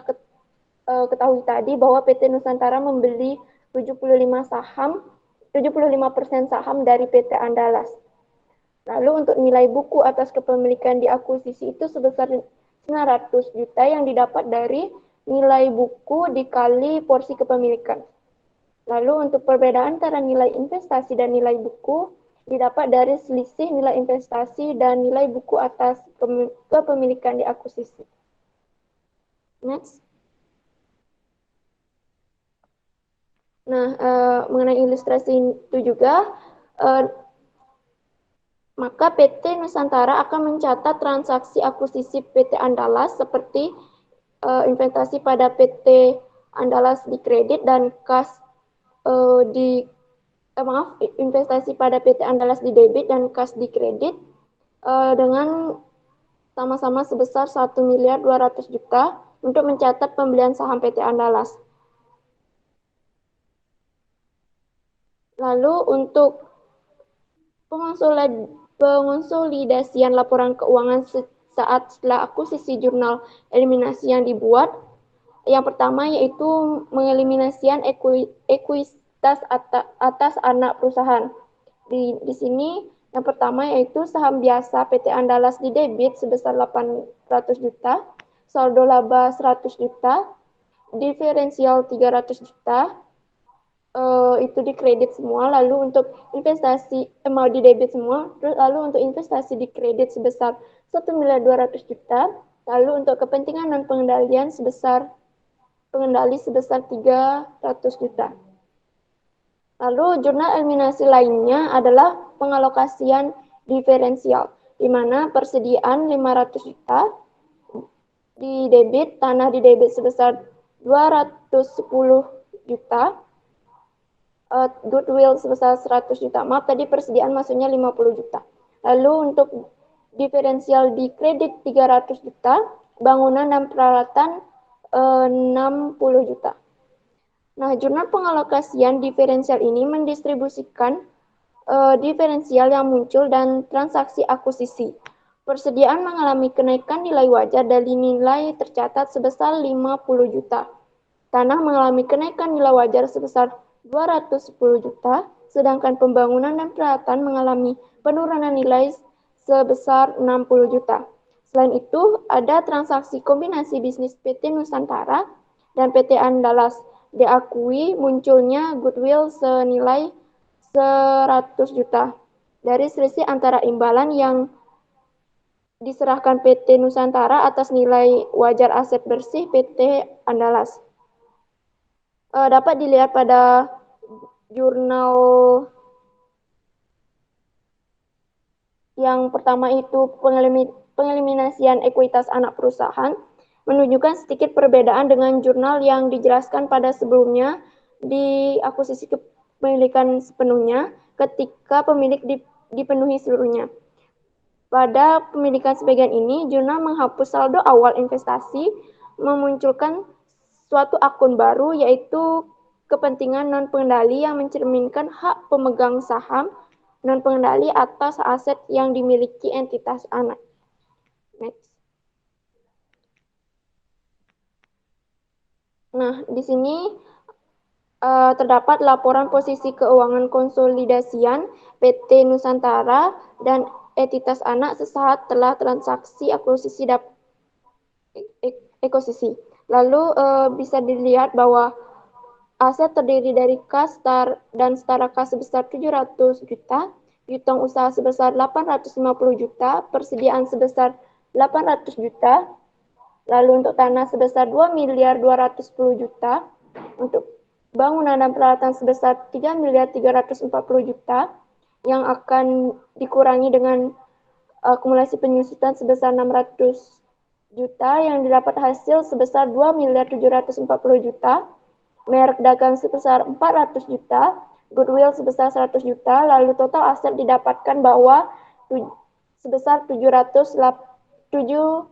ketahui tadi bahwa PT Nusantara membeli 75% saham dari PT Andalas. Lalu untuk nilai buku atas kepemilikan diakuisisi itu sebesar 900 juta yang didapat dari nilai buku dikali porsi kepemilikan. Lalu untuk perbedaan antara nilai investasi dan nilai buku didapat dari selisih nilai investasi dan nilai buku atas kepemilikan diakuisisi. Next. Nah, mengenai ilustrasi itu juga, maka PT Nusantara akan mencatat transaksi akuisisi PT Andalas seperti investasi pada PT Andalas di kredit dan kas investasi pada PT Andalas di debit dan kas di kredit dengan sama-sama sebesar 1.200.000.000 untuk mencatat pembelian saham PT Andalas. Lalu untuk pengonsolidasian laporan keuangan saat setelah akuisisi jurnal eliminasi yang dibuat, yang pertama yaitu mengeliminasian ekuitas atas anak perusahaan. Di sini yang pertama yaitu saham biasa PT Andalas di debit sebesar 800 juta, saldo laba 100 juta, diferensial 300 juta, itu di kredit semua. Lalu untuk investasi mau di debit semua, lalu untuk investasi di kredit sebesar 1.200.000.000, lalu untuk kepentingan non pengendalian sebesar 300 juta. Lalu jurnal eliminasi lainnya adalah pengalokasian diferensial, di mana persediaan 500 juta di debit, tanah di debit sebesar 210 juta, goodwill sebesar 100 juta. Maaf, tadi persediaan maksudnya 50 juta. Lalu untuk diferensial di kredit 300 juta, bangunan dan peralatan 60 juta. Nah, jurnal pengalokasian diferensial ini mendistribusikan diferensial yang muncul dan transaksi akuisisi. Persediaan mengalami kenaikan nilai wajar dari nilai tercatat sebesar 50 juta. Tanah mengalami kenaikan nilai wajar sebesar 210 juta, sedangkan pembangunan dan peralatan mengalami penurunan nilai sebesar 60 juta. Selain itu, ada transaksi kombinasi bisnis PT Nusantara dan PT Andalas. Diakui munculnya goodwill senilai 100 juta dari selisih antara imbalan yang diserahkan PT Nusantara atas nilai wajar aset bersih PT Andalas. Dapat dilihat pada jurnal yang pertama itu pengeliminasian ekuitas anak perusahaan, menunjukkan sedikit perbedaan dengan jurnal yang dijelaskan pada sebelumnya di akuisisi kepemilikan sepenuhnya ketika pemilik dipenuhi seluruhnya. Pada pemilikan sebagian ini, jurnal menghapus saldo awal investasi, memunculkan suatu akun baru yaitu kepentingan non-pengendali yang mencerminkan hak pemegang saham non-pengendali atas aset yang dimiliki entitas anak. Next. Nah, di sini terdapat laporan posisi keuangan konsolidasian PT Nusantara dan entitas anak sesaat setelah transaksi akuisisi ekuisisi. Lalu bisa dilihat bahwa aset terdiri dari kas dan setara kas sebesar 700 juta, piutang usaha sebesar 850 juta, persediaan sebesar 800 juta, lalu untuk tanah sebesar 2.210 juta, untuk bangunan dan peralatan sebesar 3.340 juta, yang akan dikurangi dengan akumulasi penyusutan sebesar 600 juta yang didapat hasil sebesar 2.740.000.000, merek dagang sebesar 400 juta, goodwill sebesar 100 juta, lalu total aset didapatkan bahwa sebesar 7,8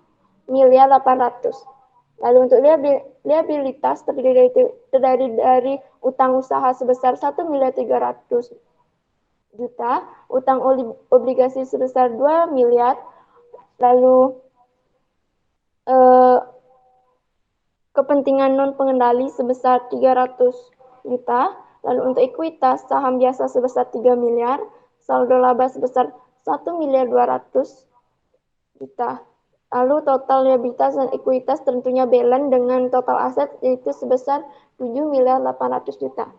miliar. Lalu untuk liabilitas terdiri dari utang usaha sebesar 1.300.000.000, utang obligasi sebesar 2 miliar, lalu kepentingan non pengendali sebesar 300 juta, lalu untuk ekuitas saham biasa sebesar 3 miliar, saldo laba sebesar 1.200.000.000. Lalu total liabilitas dan ekuitas tentunya balance dengan total aset yaitu sebesar 7.800.000.000.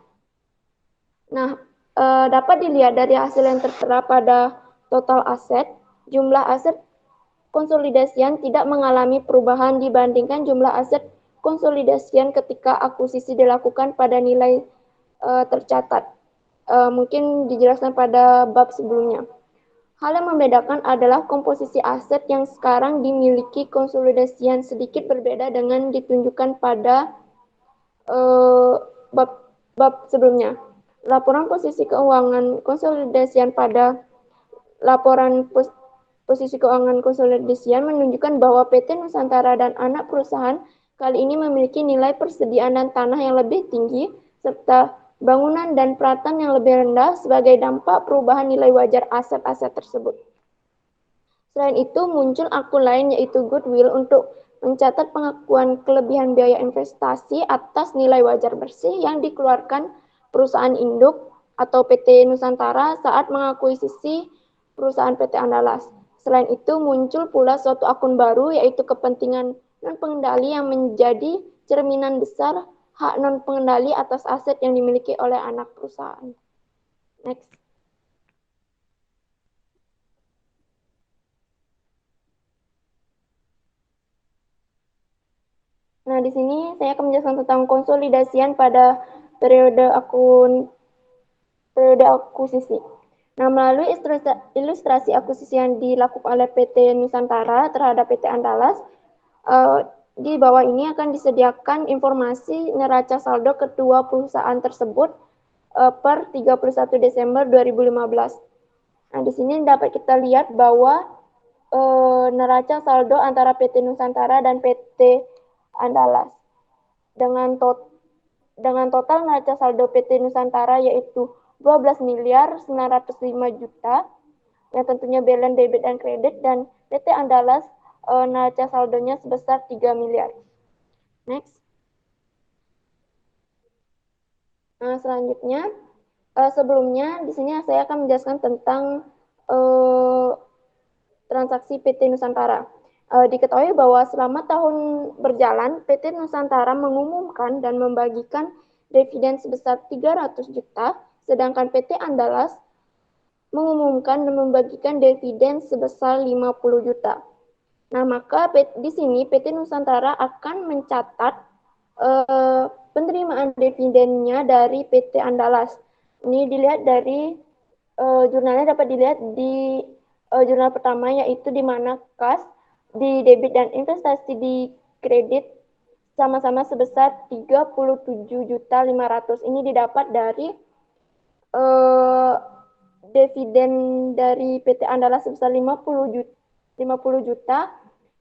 Nah, dapat dilihat dari hasil yang tertera pada total aset, jumlah aset konsolidasian tidak mengalami perubahan dibandingkan jumlah aset konsolidasian ketika akuisisi dilakukan pada nilai tercatat. Mungkin dijelaskan pada bab sebelumnya. Hal yang membedakan adalah komposisi aset yang sekarang dimiliki konsolidasian sedikit berbeda dengan ditunjukkan pada bab sebelumnya. Laporan posisi keuangan konsolidasian pada laporan posisi keuangan konsolidasian menunjukkan bahwa PT Nusantara dan anak perusahaan kali ini memiliki nilai persediaan dan tanah yang lebih tinggi serta bangunan dan peralatan yang lebih rendah sebagai dampak perubahan nilai wajar aset-aset tersebut. Selain itu, muncul akun lain yaitu goodwill untuk mencatat pengakuan kelebihan biaya investasi atas nilai wajar bersih yang dikeluarkan perusahaan induk atau PT Nusantara saat mengakuisisi perusahaan PT Andalas. Selain itu, muncul pula suatu akun baru yaitu kepentingan non-pengendali yang menjadi cerminan besar hak non-pengendali atas aset yang dimiliki oleh anak perusahaan. Next. Nah, di sini saya akan menjelaskan tentang konsolidasian pada periode akuisisi. Nah, melalui ilustrasi akuisisi yang dilakukan oleh PT Nusantara terhadap PT Andalas, di bawah ini akan disediakan informasi neraca saldo kedua perusahaan tersebut per 31 Desember 2015. Nah, di sini dapat kita lihat bahwa neraca saldo antara PT Nusantara dan PT Andalas dengan total neraca saldo PT Nusantara yaitu 12.905.000.000 yang tentunya balance debit dan kredit, dan PT Andalas neraca saldonya sebesar 3 miliar. Next. Nah, selanjutnya sebelumnya di sini saya akan menjelaskan tentang transaksi PT Nusantara. Diketahui bahwa selama tahun berjalan, PT Nusantara mengumumkan dan membagikan dividen sebesar 300 juta, sedangkan PT Andalas mengumumkan dan membagikan dividen sebesar 50 juta. Nah, maka di sini PT Nusantara akan mencatat penerimaan dividennya dari PT Andalas. Ini dilihat dari jurnalnya, dapat dilihat di jurnal pertama yaitu di mana kas di debit dan investasi di kredit sama-sama sebesar 37.500.000. Ini didapat dari dividen dari PT Andalas sebesar 50 juta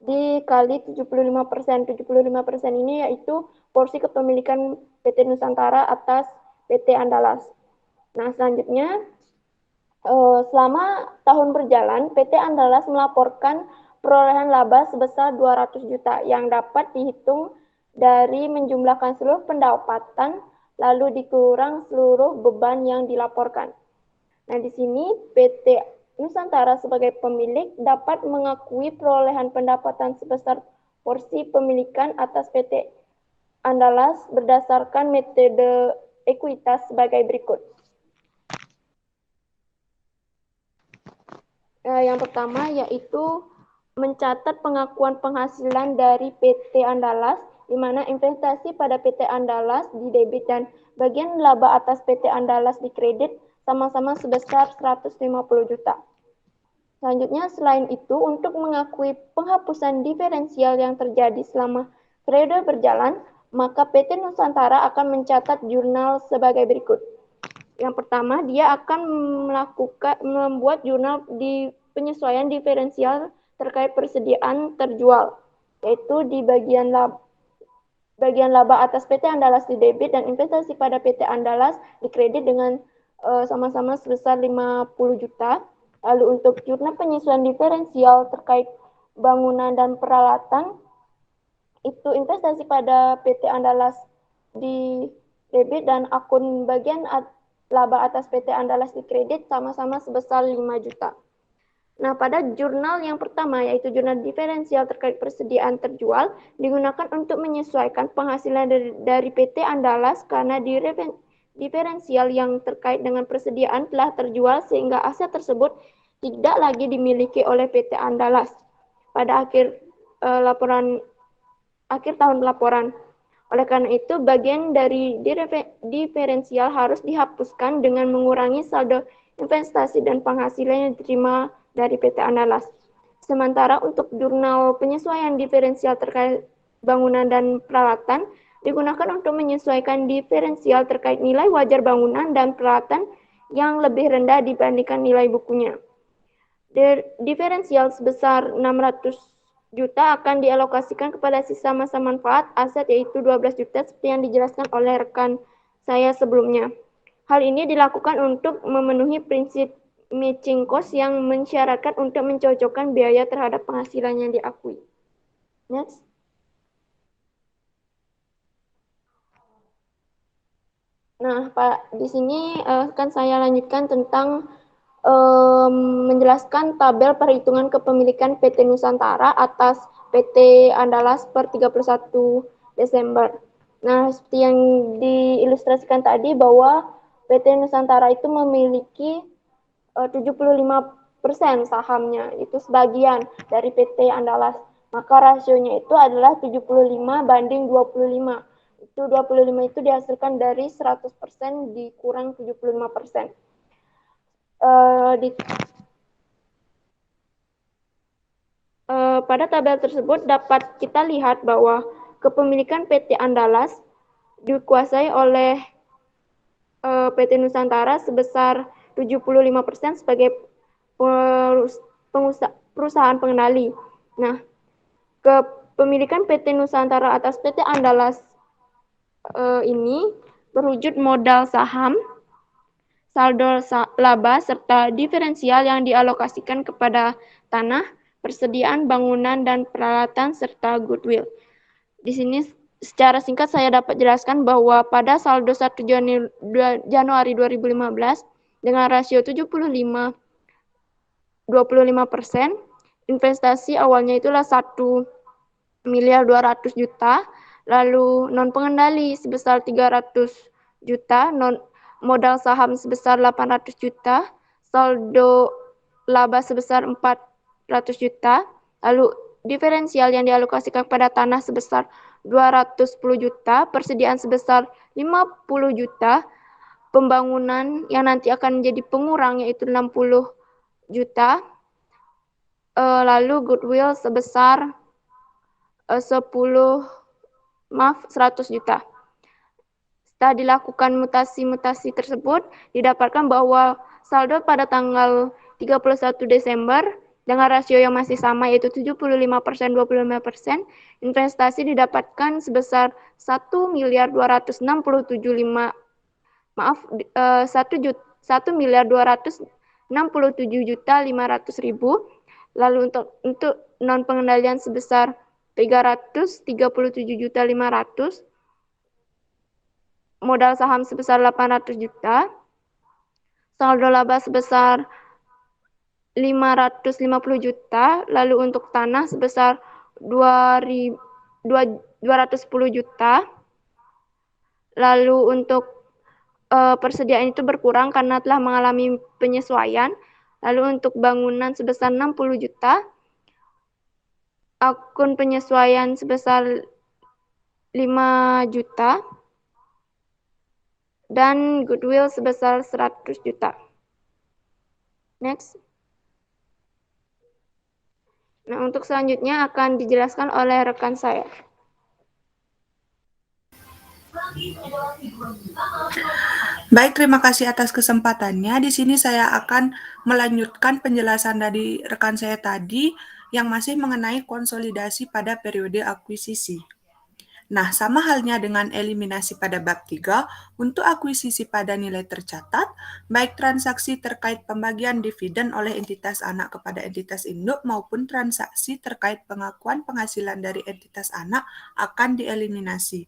dikali 75%. 75% ini yaitu porsi kepemilikan PT Nusantara atas PT Andalas. Nah, selanjutnya selama tahun berjalan, PT Andalas melaporkan perolehan laba sebesar 200 juta yang dapat dihitung dari menjumlahkan seluruh pendapatan lalu dikurang seluruh beban yang dilaporkan. Nah, di sini PT Nusantara sebagai pemilik dapat mengakui perolehan pendapatan sebesar porsi pemilikan atas PT Andalas berdasarkan metode ekuitas sebagai berikut. Yang pertama yaitu mencatat pengakuan penghasilan dari PT Andalas, di mana investasi pada PT Andalas di debit dan bagian laba atas PT Andalas di kredit sama-sama sebesar 150 juta. Selanjutnya, selain itu, untuk mengakui penghapusan diferensial yang terjadi selama periode berjalan, maka PT Nusantara akan mencatat jurnal sebagai berikut. Yang pertama, dia akan membuat jurnal di penyesuaian diferensial terkait persediaan terjual, yaitu di bagian laba atas PT Andalas di debit dan investasi pada PT Andalas di kredit dengan sama-sama sebesar 50 juta. Lalu untuk jurnal penyesuaian diferensial terkait bangunan dan peralatan, itu investasi pada PT Andalas di debit dan akun bagian laba atas PT Andalas di kredit sama-sama sebesar 5 juta. Nah, pada jurnal yang pertama, yaitu jurnal diferensial terkait persediaan terjual, digunakan untuk menyesuaikan penghasilan dari PT Andalas karena diferensial yang terkait dengan persediaan telah terjual sehingga aset tersebut tidak lagi dimiliki oleh PT Andalas pada akhir tahun laporan. Oleh karena itu, bagian dari diferensial harus dihapuskan dengan mengurangi saldo investasi dan penghasilan yang diterima dari PT Andalas. Sementara untuk jurnal penyesuaian diferensial terkait bangunan dan peralatan digunakan untuk menyesuaikan diferensial terkait nilai wajar bangunan dan peralatan yang lebih rendah dibandingkan nilai bukunya. Diferensial sebesar 600 juta akan dialokasikan kepada sisa masa manfaat aset yaitu 12 juta seperti yang dijelaskan oleh rekan saya sebelumnya. Hal ini dilakukan untuk memenuhi prinsip matching cost yang mensyaratkan untuk mencocokkan biaya terhadap penghasilan yang diakui. Next. Nah, Pak, di sini akan saya lanjutkan tentang menjelaskan tabel perhitungan kepemilikan PT Nusantara atas PT Andalas per 31 Desember. Nah, seperti yang diilustrasikan tadi bahwa PT Nusantara itu memiliki 75% sahamnya, itu sebagian dari PT Andalas. Maka rasionya itu adalah 75:25. Itu 25 itu dihasilkan dari 100% dikurang 75%. Pada tabel tersebut dapat kita lihat bahwa kepemilikan PT Andalas dikuasai oleh PT Nusantara sebesar 75% sebagai perusahaan pengendali. Nah, kepemilikan PT Nusantara atas PT Andalas ini berwujud modal saham, saldo laba, serta diferensial yang dialokasikan kepada tanah, persediaan bangunan dan peralatan, serta goodwill. Di sini secara singkat saya dapat jelaskan bahwa pada saldo 1 Januari 2015 dengan rasio 75-25%, investasi awalnya itulah 1.200.000.000, lalu non pengendali sebesar 300 juta, modal saham sebesar 800 juta, saldo laba sebesar 400 juta, lalu diferensial yang dialokasikan pada tanah sebesar 210 juta, persediaan sebesar 50 juta, pembangunan yang nanti akan menjadi pengurang yaitu 60 juta, lalu goodwill sebesar 100 juta. Setelah dilakukan mutasi-mutasi tersebut, didapatkan bahwa saldo pada tanggal 31 Desember dengan rasio yang masih sama yaitu 75%, 25%, investasi didapatkan sebesar 1.267.500.000, lalu untuk non pengendalian sebesar 337.500.000, modal saham sebesar 800 juta, saldo laba sebesar 550 juta, lalu untuk tanah sebesar 210 juta, lalu untuk persediaan itu berkurang karena telah mengalami penyesuaian, lalu untuk bangunan sebesar 60 juta, akun penyesuaian sebesar 5 juta, dan goodwill sebesar 100 juta. Next. Nah, untuk selanjutnya akan dijelaskan oleh rekan saya. Baik, terima kasih atas kesempatannya. Di sini saya akan melanjutkan penjelasan dari rekan saya tadi yang masih mengenai konsolidasi pada periode akuisisi. Nah, sama halnya dengan eliminasi pada bab 3, untuk akuisisi pada nilai tercatat, baik transaksi terkait pembagian dividen oleh entitas anak kepada entitas induk maupun transaksi terkait pengakuan penghasilan dari entitas anak akan dieliminasi.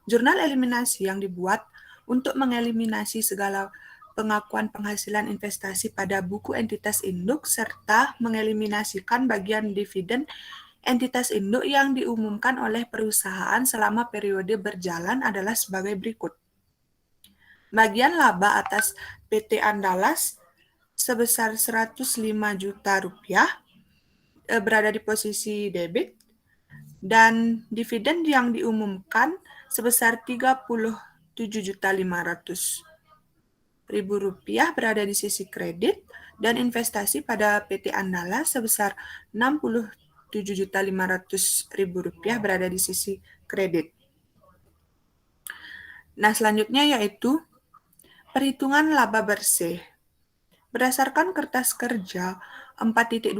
Jurnal eliminasi yang dibuat untuk mengeliminasi segala pengakuan penghasilan investasi pada buku entitas induk serta mengeliminasikan bagian dividen entitas induk yang diumumkan oleh perusahaan selama periode berjalan adalah sebagai berikut. Bagian laba atas PT Andalas sebesar 105 juta rupiah berada di posisi debit dan dividen yang diumumkan sebesar 37.500.000 rupiah berada di sisi kredit dan investasi pada PT Andalas sebesar 67.500.000 rupiah berada di sisi kredit. Nah, selanjutnya yaitu perhitungan laba bersih. Berdasarkan kertas kerja 4.12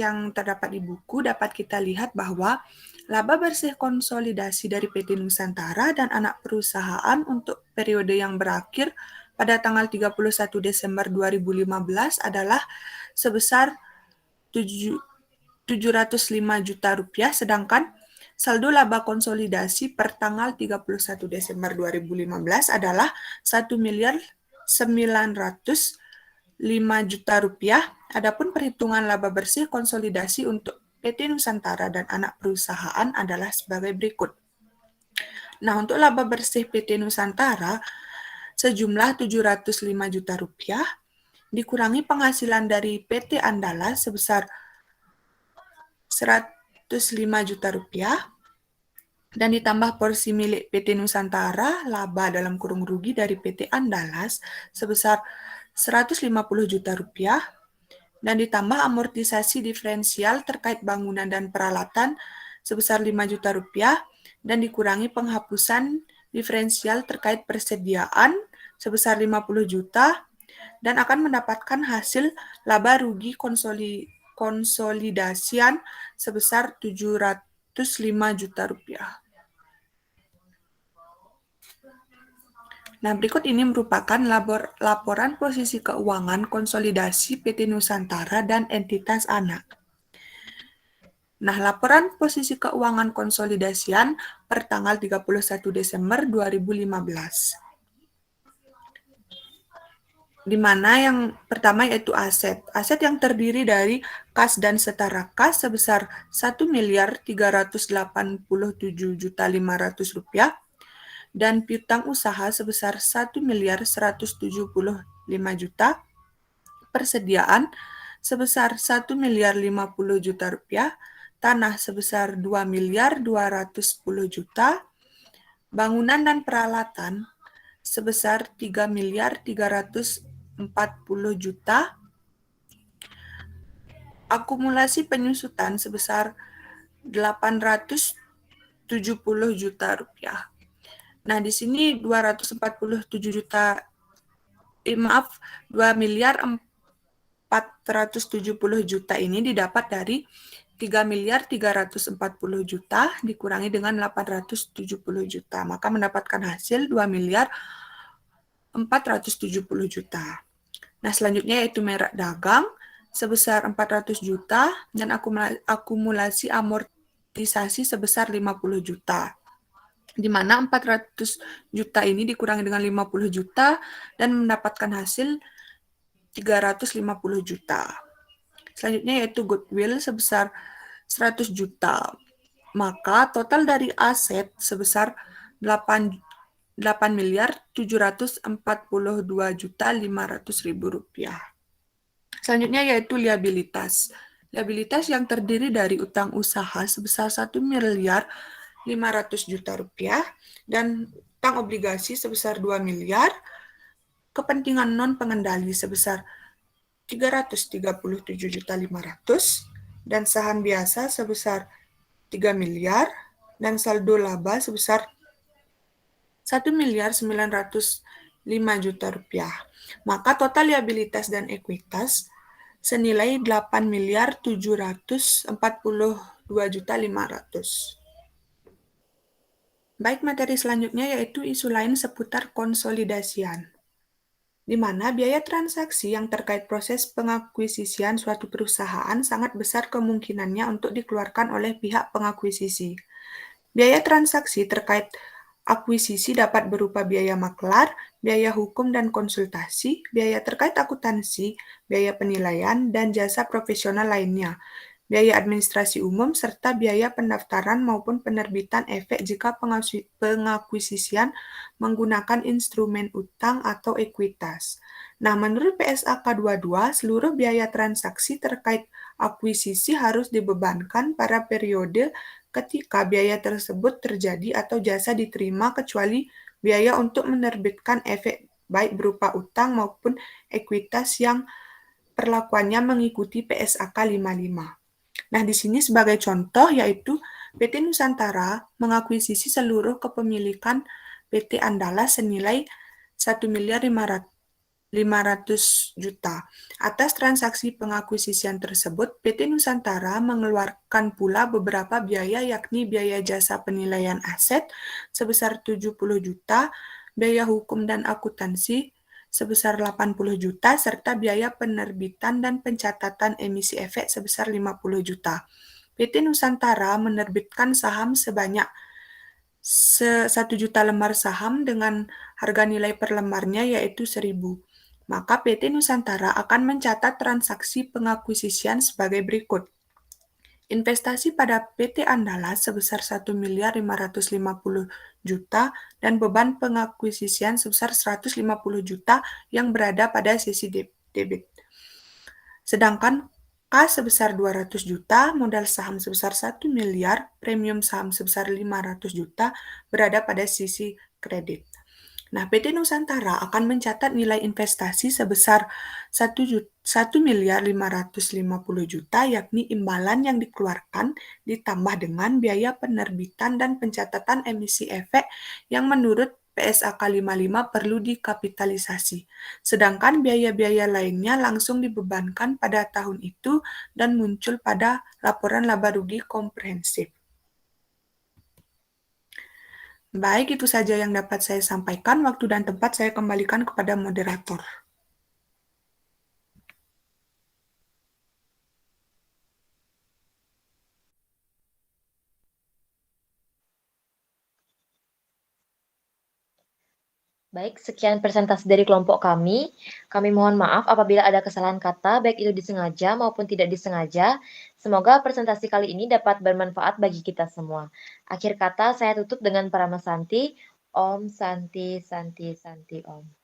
yang terdapat di buku, dapat kita lihat bahwa laba bersih konsolidasi dari PT Nusantara dan anak perusahaan untuk periode yang berakhir pada tanggal 31 Desember 2015 adalah sebesar 705 juta rupiah, sedangkan saldo laba konsolidasi per tanggal 31 Desember 2015 adalah 1.905 juta rupiah. Adapun perhitungan laba bersih konsolidasi untuk PT Nusantara dan anak perusahaan adalah sebagai berikut. Nah, untuk laba bersih PT Nusantara sejumlah 705 juta rupiah dikurangi penghasilan dari PT Andalas sebesar 105 juta rupiah dan ditambah porsi milik PT Nusantara laba dalam kurung rugi dari PT Andalas sebesar 150 juta rupiah dan ditambah amortisasi diferensial terkait bangunan dan peralatan sebesar 5 juta rupiah dan dikurangi penghapusan diferensial terkait persediaan sebesar 50 juta dan akan mendapatkan hasil laba rugi konsolidasian sebesar 705 juta rupiah. Nah, berikut ini merupakan laporan posisi keuangan konsolidasi PT Nusantara dan entitas anak. Nah, laporan posisi keuangan konsolidasian per tanggal 31 Desember 2015. Di mana yang pertama yaitu aset. Aset yang terdiri dari kas dan setara kas sebesar 1.387.500.000 rupiah dan piutang usaha sebesar 1.175 juta, persediaan sebesar 1.050 juta rupiah, tanah sebesar 2.210 juta, bangunan dan peralatan sebesar 3.340 juta, akumulasi penyusutan sebesar 870 juta rupiah. Nah, di sini 247 juta, 2.470 juta ini didapat dari 3.340 juta dikurangi dengan 870 juta, maka mendapatkan hasil 2.470 juta. Nah, selanjutnya yaitu merek dagang sebesar 400 juta dan akumulasi amortisasi sebesar 50 juta. Di mana 400 juta ini dikurangi dengan 50 juta dan mendapatkan hasil 350 juta. Selanjutnya yaitu goodwill sebesar 100 juta. Maka total dari aset sebesar 8.742.500.000 rupiah. Selanjutnya yaitu liabilitas. Liabilitas yang terdiri dari utang usaha sebesar 1.500.000 juta rupiah dan utang obligasi sebesar 2 miliar, kepentingan non pengendali sebesar 337.500.000, dan saham biasa sebesar 3 miliar, dan saldo laba sebesar 1.905 juta rupiah. Maka total liabilitas dan ekuitas senilai 8.742.500. Baik, materi selanjutnya yaitu isu lain seputar konsolidasian, di mana biaya transaksi yang terkait proses pengakuisisian suatu perusahaan sangat besar kemungkinannya untuk dikeluarkan oleh pihak pengakuisisi. Biaya transaksi terkait akuisisi dapat berupa biaya maklar, biaya hukum dan konsultasi, biaya terkait akuntansi, biaya penilaian, dan jasa profesional lainnya, biaya administrasi umum, serta biaya pendaftaran maupun penerbitan efek jika pengakuisisian menggunakan instrumen utang atau ekuitas. Nah, menurut PSAK 22, seluruh biaya transaksi terkait akuisisi harus dibebankan pada periode ketika biaya tersebut terjadi atau jasa diterima, kecuali biaya untuk menerbitkan efek baik berupa utang maupun ekuitas yang perlakuannya mengikuti PSAK 55. Nah, di sini sebagai contoh yaitu PT Nusantara mengakuisisi seluruh kepemilikan PT Andalas senilai 1.500.000.000 juta. Atas transaksi pengakuisisian tersebut, PT Nusantara mengeluarkan pula beberapa biaya, yakni biaya jasa penilaian aset sebesar 70 juta, biaya hukum dan akuntansi sebesar 80 juta, serta biaya penerbitan dan pencatatan emisi efek sebesar 50 juta. PT Nusantara menerbitkan saham sebanyak 1 juta lembar saham dengan harga nilai per lembarnya yaitu 1.000. Maka PT Nusantara akan mencatat transaksi pengakuisisian sebagai berikut. Investasi pada PT Andalas sebesar 1.550.000 juta dan beban pengakuisisian sebesar 150 juta yang berada pada sisi debit. Sedangkan kas sebesar 200 juta, modal saham sebesar 1 miliar, premium saham sebesar 500 juta berada pada sisi kredit. Nah, PT Nusantara akan mencatat nilai investasi sebesar 1.550 juta, yakni imbalan yang dikeluarkan ditambah dengan biaya penerbitan dan pencatatan emisi efek yang menurut PSAK 55 perlu dikapitalisasi. Sedangkan biaya-biaya lainnya langsung dibebankan pada tahun itu dan muncul pada laporan laba rugi komprehensif. Baik, itu saja yang dapat saya sampaikan. Waktu dan tempat saya kembalikan kepada moderator. Baik, sekian presentasi dari kelompok kami. Kami mohon maaf apabila ada kesalahan kata, baik itu disengaja maupun tidak disengaja. Semoga presentasi kali ini dapat bermanfaat bagi kita semua. Akhir kata, saya tutup dengan Paramasanti. Om Santi Santi Santi Om.